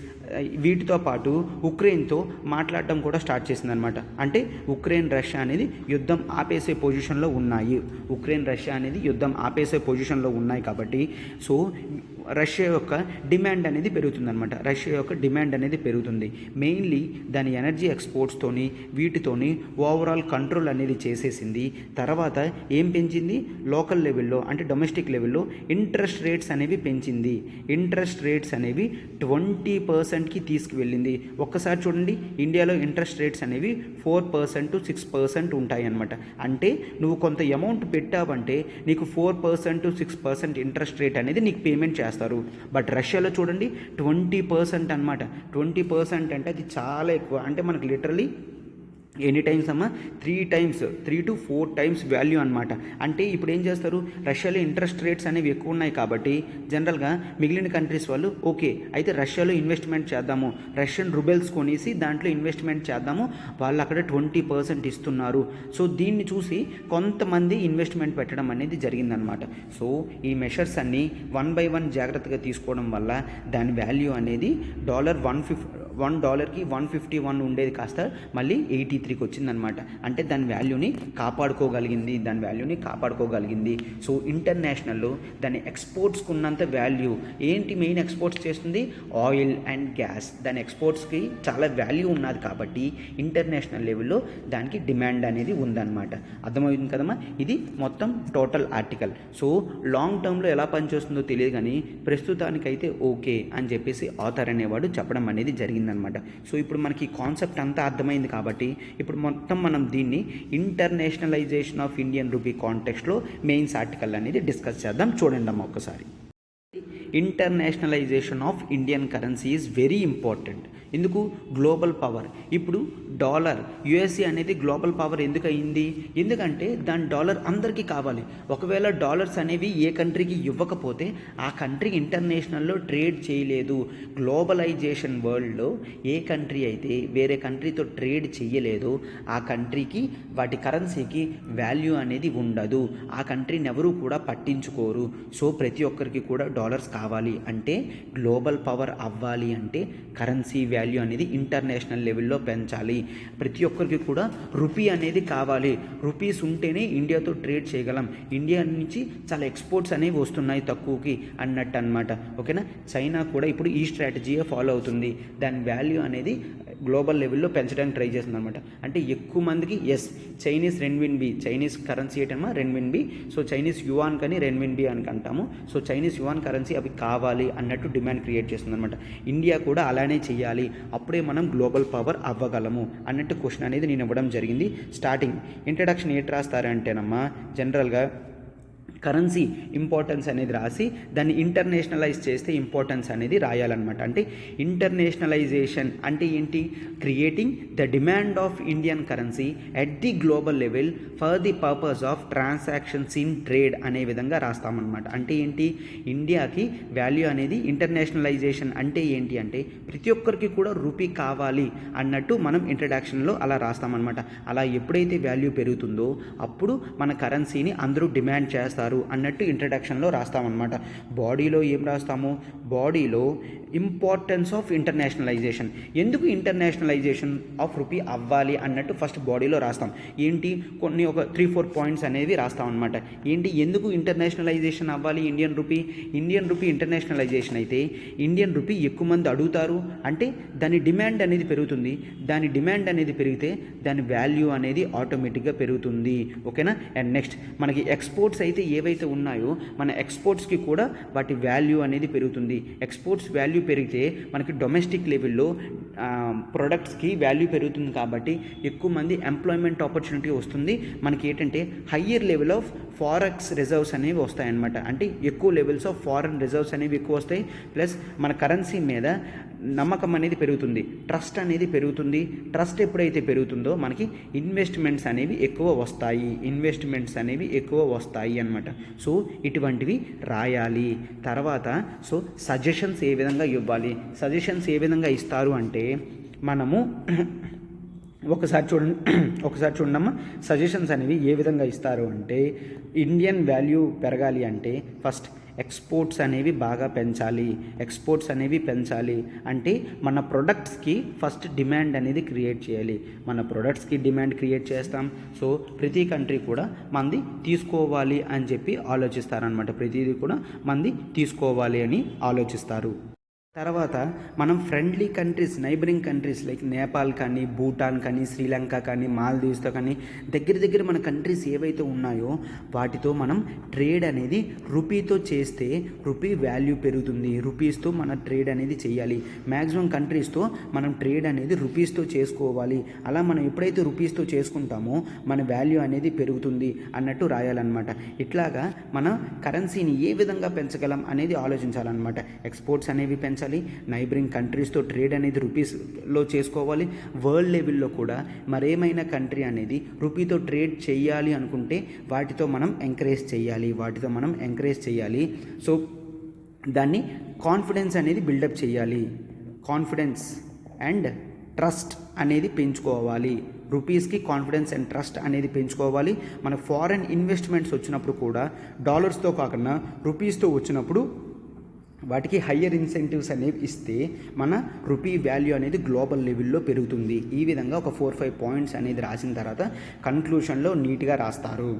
వీటితో పాటు ఉక్రెయిన్తో మాట్లాడటం కూడా స్టార్ట్ చేసిందనమాట. అంటే ఉక్రెయిన్ రష్యా అనేది యుద్ధం ఆపేసే పొజిషన్లో ఉన్నాయి కాబట్టి సో రష్యా యొక్క డిమాండ్ అనేది పెరుగుతుంది. మెయిన్లీ దాని ఎనర్జీ ఎక్స్పోర్ట్స్తోని వీటితోని ఓవరాల్ కంట్రోల్ అనేది చేసేసింది. తర్వాత ఏం పెంచింది? లోకల్ లెవెల్లో అంటే డొమెస్టిక్ లెవెల్లో ఇంట్రెస్ట్ రేట్స్ అనేవి పెంచింది. ఇంట్రెస్ట్ రేట్స్ అనేవి 20%కి తీసుకువెళ్ళింది. ఒక్కసారి చూడండి, ఇండియాలో ఇంట్రెస్ట్ రేట్స్ అనేవి 4% to 6% ఉంటాయి అన్నమాట. అంటే నువ్వు కొంత అమౌంట్ పెట్టావంటే నీకు 4% to 6% ఇంట్రెస్ట్ రేట్ అనేది నీకు పేమెంట్ చేస్తారు. బట్ రష్యాలో చూడండి 20% అనమాట. 20% అంటే అది చాలా ఎక్కువ. అంటే మనకు లిటరలీ ఎన్ని టైమ్స్ అమ్మా 3 టైమ్స్ 3 to 4 టైమ్స్ వాల్యూ అనమాట. అంటే ఇప్పుడు ఏం చేస్తారు, రష్యాలో ఇంట్రెస్ట్ రేట్స్ అనేవి ఎక్కువ ఉన్నాయి కాబట్టి జనరల్గా మిగిలిన కంట్రీస్ వాళ్ళు ఓకే అయితే రష్యాలో ఇన్వెస్ట్మెంట్ చేద్దాము, రష్యన్ రూబెల్స్ కొనేసి దాంట్లో ఇన్వెస్ట్మెంట్ చేద్దాము, వాళ్ళు అక్కడ 20% ఇస్తున్నారు. సో దీన్ని చూసి కొంతమంది ఇన్వెస్ట్మెంట్ పెట్టడం అనేది జరిగిందనమాట. సో ఈ మెషర్స్ అన్నీ 1 by 1 జాగ్రత్తగా తీసుకోవడం వల్ల దాని వాల్యూ అనేది $1కి 151 ఉండేది కాస్త మళ్ళీ 83కి వచ్చిందనమాట. అంటే దాని వాల్యూని కాపాడుకోగలిగింది. సో ఇంటర్నేషనల్లో దాని ఎక్స్పోర్ట్స్కి ఉన్నంత వాల్యూ ఏంటి, మెయిన్ ఎక్స్పోర్ట్స్ చేస్తుంది ఆయిల్ అండ్ గ్యాస్. దాని ఎక్స్పోర్ట్స్కి చాలా వాల్యూ ఉన్నది కాబట్టి ఇంటర్నేషనల్ లెవెల్లో దానికి డిమాండ్ అనేది ఉందన్నమాట. అర్థమవుతుంది కదమ్మా, ఇది మొత్తం టోటల్ ఆర్టికల్. సో లాంగ్ టర్మ్లో ఎలా పనిచేస్తుందో తెలియదు కానీ ప్రస్తుతానికైతే ఓకే అని చెప్పేసి ఆథర్ అనేవాడు చెప్పడం అనేది జరిగిందనమాట. సో ఇప్పుడు మనకి కాన్సెప్ట్ అంతా అర్థమైంది కాబట్టి ఇప్పుడు మొత్తం మనం దీన్ని ఇంటర్నేషనలైజేషన్ ఆఫ్ ఇండియన్ రూపీ కాంటెక్స్ట్లో మెయిన్స్ ఆర్టికల్ అనేది డిస్కస్ చేద్దాం. చూడండి అమ్మ ఒక్కసారి. Internationalisation of Indian currency is very important. ఎందుకు, గ్లోబల్ పవర్. ఇప్పుడు డాలర్ యుఎస్ఏ అనేది గ్లోబల్ పవర్ ఎందుకు అయింది, ఎందుకంటే దాని డాలర్ అందరికీ కావాలి. ఒకవేళ డాలర్స్ అనేవి ఏ కంట్రీకి ఇవ్వకపోతే ఆ కంట్రీ ఇంటర్నేషనల్లో ట్రేడ్ చేయలేదు. గ్లోబలైజేషన్ వరల్డ్లో ఏ కంట్రీ అయితే వేరే కంట్రీతో ట్రేడ్ చేయలేదో ఆ కంట్రీకి వాటి కరెన్సీకి వాల్యూ అనేది ఉండదు. ఆ కంట్రీని ఎవరూ కూడా పట్టించుకోరు. సో ప్రతి ఒక్కరికి కూడా డాలర్స్ కావాలి అంటే, గ్లోబల్ పవర్ అవ్వాలి అంటే కరెన్సీ వాల్యూ అనేది ఇంటర్నేషనల్ లెవెల్లో పెంచాలి. ప్రతి ఒక్కరికి కూడా రూపీ అనేది కావాలి. రూపీస్ ఉంటేనే ఇండియాతో ట్రేడ్ చేయగలం. ఇండియా నుంచి చాలా ఎక్స్పోర్ట్స్ అనేవి వస్తున్నాయి తక్కువకి అన్నట్టు అనమాట. ఓకేనా, చైనా కూడా ఇప్పుడు ఈ స్ట్రాటజీయే ఫాలో అవుతుంది. దాని వాల్యూ అనేది గ్లోబల్ లెవెల్లో పెంచడానికి ట్రై చేస్తుంది అనమాట. అంటే ఎక్కువ మందికి చైనీస్ రెన్మిన్బి, చైనీస్ కరెన్సీ ఏంటమ్మా రెన్మిన్బి. సో చైనీస్ యువాన్ కానీ రెన్మిన్బి అని అంటాము. సో చైనీస్ యువాన్ కరెన్సీ అవి కావాలి అన్నట్టు డిమాండ్ క్రియేట్ చేస్తుంది అనమాట. ఇండియా కూడా అలానే చేయాలి, అప్పుడే మనం గ్లోబల్ పవర్ అవ్వగలము అన్నట్టు క్వశ్చన్ అనేది నేను ఇవ్వడం జరిగింది. స్టార్టింగ్ ఇంట్రడక్షన్ ఏంటి రాస్తారంటేనమ్మా, జనరల్గా కరెన్సీ ఇంపార్టెన్స్ అనేది రాసి దాన్ని ఇంటర్నేషనలైజ్ చేస్తే ఇంపార్టెన్స్ అనేది రాయాలన్నమాట. అంటే ఇంటర్నేషనలైజేషన్ అంటే ఏంటి, creating the demand of Indian currency at the global level for the purpose of transactions in trade అనే విధంగా రాస్తామన్నమాట. అంటే ఏంటి, ఇండియాకి వాల్యూ అనేది ఇంటర్నేషనలైజేషన్ అంటే ఏంటి అంటే ప్రతి ఒక్కరికి కూడా రూపీ కావాలి అన్నట్టు మనం ఇంట్రడక్షన్లో అలా రాస్తామన్నమాట. అలా ఎప్పుడైతే వాల్యూ పెరుగుతుందో అప్పుడు మన కరెన్సీని అందరూ డిమాండ్ చేస్తారు అన్నట్టు ఇంట్రడక్షన్లో రాస్తామన్నమాట. బాడీలో ఏం రాస్తాము, బాడీలో ఇంపార్టెన్స్ ఆఫ్ ఇంటర్నేషనలైజేషన్, ఎందుకు ఇంటర్నేషనలైజేషన్ ఆఫ్ రూపీ అవ్వాలి అన్నట్టు ఫస్ట్ బాడీలో రాస్తాం. ఏంటి, కొన్ని ఒక 3-4 పాయింట్స్ అనేవి రాస్తాం అనమాట. ఏంటి, ఎందుకు ఇంటర్నేషనలైజేషన్ అవ్వాలి ఇండియన్ రూపీ ఇంటర్నేషనలైజేషన్ అయితే ఇండియన్ రూపీ ఎక్కువ మంది అడుగుతారు అంటే దాని డిమాండ్ అనేది పెరుగుతుంది. దాని డిమాండ్ అనేది పెరిగితే దాని వాల్యూ అనేది ఆటోమేటిక్గా పెరుగుతుంది. ఓకేనా. అండ్ నెక్స్ట్ మనకి ఎక్స్పోర్ట్స్ అయితే ఏవైతే ఉన్నాయో మన ఎక్స్పోర్ట్స్కి కూడా వాటి వాల్యూ అనేది పెరుగుతుంది. ఎక్స్పోర్ట్స్ వాల్యూ పెరిగితే మనకి డొమెస్టిక్ లెవెల్లో ప్రొడక్ట్స్కి వాల్యూ పెరుగుతుంది కాబట్టి ఎక్కువ మంది ఎంప్లాయ్మెంట్ ఆపర్చునిటీ వస్తుంది. మనకి ఏంటంటే higher level of forex reserves అనేవి వస్తాయన్నమాట. అంటే ఎక్కువ లెవెల్స్ ఆఫ్ ఫారెన్ రిజర్వ్స్ అనేవి ఎక్కువ వస్తాయి. ప్లస్ మన కరెన్సీ మీద నమ్మకం అనేది పెరుగుతుంది, ట్రస్ట్ అనేది పెరుగుతుంది. ట్రస్ట్ ఎప్పుడైతే పెరుగుతుందో మనకి ఇన్వెస్ట్మెంట్స్ అనేవి ఎక్కువ వస్తాయి అన్నమాట. సో ఇటువంటివి రాయాలి. తర్వాత సో సజెషన్స్ ఏ విధంగా ఇవ్వాలి, సజెషన్స్ ఏ విధంగా ఇస్తారు అంటే మనము ఒకసారి చూడమ్మా, సజెషన్స్ అనేవి ఏ విధంగా ఇస్తారు అంటే ఇండియన్ వాల్యూ పెరగాలి అంటే ఫస్ట్ ఎక్స్పోర్ట్స్ అనేవి బాగా పెంచాలి. అంటే మన ప్రొడక్ట్స్కి ఫస్ట్ డిమాండ్ అనేది క్రియేట్ చేయాలి. మన ప్రొడక్ట్స్కి డిమాండ్ క్రియేట్ చేస్తాం. సో ప్రతి కంట్రీ కూడా మంది తీసుకోవాలి అని చెప్పి ఆలోచిస్తారనమాట. ప్రతిదీ కూడా మంది తీసుకోవాలి అని ఆలోచిస్తారు. తర్వాత మనం friendly countries, neighbouring countries like Nepal కానీ, భూటాన్ కానీ, శ్రీలంక కానీ, మాల్దీవ్స్తో కానీ దగ్గర మన కంట్రీస్ ఏవైతే ఉన్నాయో వాటితో మనం ట్రేడ్ అనేది రూపీతో చేస్తే రూపీ వాల్యూ పెరుగుతుంది. రూపీస్తో మన ట్రేడ్ అనేది చేయాలి. మ్యాక్సిమం కంట్రీస్తో మనం ట్రేడ్ అనేది రూపీస్తో చేసుకోవాలి. అలా మనం ఎప్పుడైతే రూపీస్తో చేసుకుంటామో మన వాల్యూ అనేది పెరుగుతుంది అన్నట్టు రాయాలన్నమాట. ఇట్లాగా మన కరెన్సీని ఏ విధంగా పెంచగలం అనేది ఆలోచించాలన్నమాట. ఎక్స్పోర్ట్స్ అనేవి పెంచాలి, పెంచాలి, నైబరింగ్ కంట్రీస్తో ట్రేడ్ అనేది రూపీస్లో చేసుకోవాలి. వరల్డ్ లెవెల్లో కూడా మరేమైనా కంట్రీ అనేది రూపీతో ట్రేడ్ చేయాలి అనుకుంటే వాటితో మనం ఎంకరేజ్ చేయాలి. సో దాన్ని కాన్ఫిడెన్స్ అనేది బిల్డప్ చేయాలి. కాన్ఫిడెన్స్ అండ్ ట్రస్ట్ అనేది పెంచుకోవాలి. రూపీస్కి కాన్ఫిడెన్స్ అండ్ ట్రస్ట్ అనేది పెంచుకోవాలి. మన ఫారెన్ ఇన్వెస్ట్మెంట్స్ వచ్చినప్పుడు కూడా డాలర్స్తో కాకుండా రూపీస్తో వచ్చినప్పుడు వాటికి హయ్యర్ ఇన్సెంటివ్స్ అనేవి ఇస్తే మన రూపీ వాల్యూ అనేది గ్లోబల్ లెవెల్లో పెరుగుతుంది. ఈ విధంగా ఒక 4-5 పాయింట్స్ అనేది రాసిన తర్వాత కన్క్లూషన్లో నీట్గా రాస్తారు.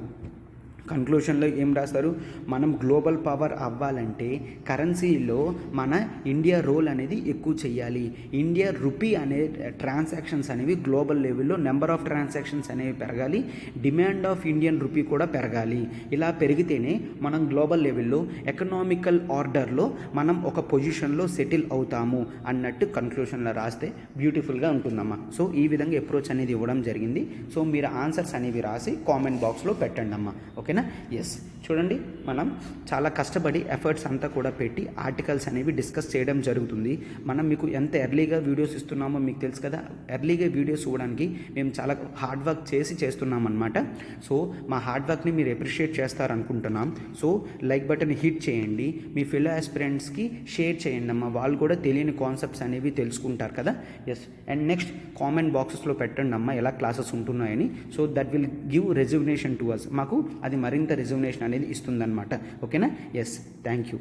కన్క్లూషన్లో ఏం రాస్తారు, మనం గ్లోబల్ పవర్ అవ్వాలంటే కరెన్సీలో మన ఇండియా రోల్ అనేది ఎక్కువ చేయాలి. ఇండియా రూపీ అనే ట్రాన్సాక్షన్స్ అనేవి గ్లోబల్ లెవెల్లో నెంబర్ ఆఫ్ ట్రాన్సాక్షన్స్ అనేవి పెరగాలి. డిమాండ్ ఆఫ్ ఇండియన్ రూపీ కూడా పెరగాలి. ఇలా పెరిగితేనే మనం గ్లోబల్ లెవెల్లో ఎకనామికల్ ఆర్డర్లో మనం ఒక పొజిషన్లో సెటిల్ అవుతాము అన్నట్టు కన్క్లూషన్లో రాస్తే బ్యూటిఫుల్గా ఉంటుందమ్మా. సో ఈ విధంగా అప్రోచ్ అనేది ఇవ్వడం జరిగింది. సో మీరు ఆన్సర్స్ అనేవి రాసి కామెంట్ బాక్స్లో పెట్టండి అమ్మా. ఓకేనా? ఎస్, చూడండి మనం చాలా కష్టపడి ఎఫర్ట్స్ అంతా కూడా పెట్టి ఆర్టికల్స్ అనేవి డిస్కస్ చేయడం జరుగుతుంది. మనం మీకు ఎంత ఎర్లీగా వీడియోస్ ఇస్తున్నామో మీకు తెలుసు కదా. ఎర్లీగా వీడియోస్ ఇవ్వడానికి మేము చాలా హార్డ్ వర్క్ చేస్తున్నాం అనమాట. సో మా హార్డ్ వర్క్ని మీరు అప్రిషియేట్ చేస్తారనుకుంటున్నాం. సో లైక్ బటన్ హిట్ చేయండి, మీ ఫెలో ఆస్పిరెంట్స్కి షేర్ చేయండి అమ్మా. వాళ్ళు కూడా తెలియని కాన్సెప్ట్స్ అనేవి తెలుసుకుంటారు కదా. ఎస్, అండ్ నెక్స్ట్ కామెంట్ బాక్సెస్లో పెట్టండి అమ్మా ఎలా క్లాసెస్ ఉంటున్నాయని. So that will give rejuvenation to us. మాకు అది మరింత రెజ్యునేషన్ అనేది ఇస్తుందన్నమాట. ఓకేనా? Yes, thank you.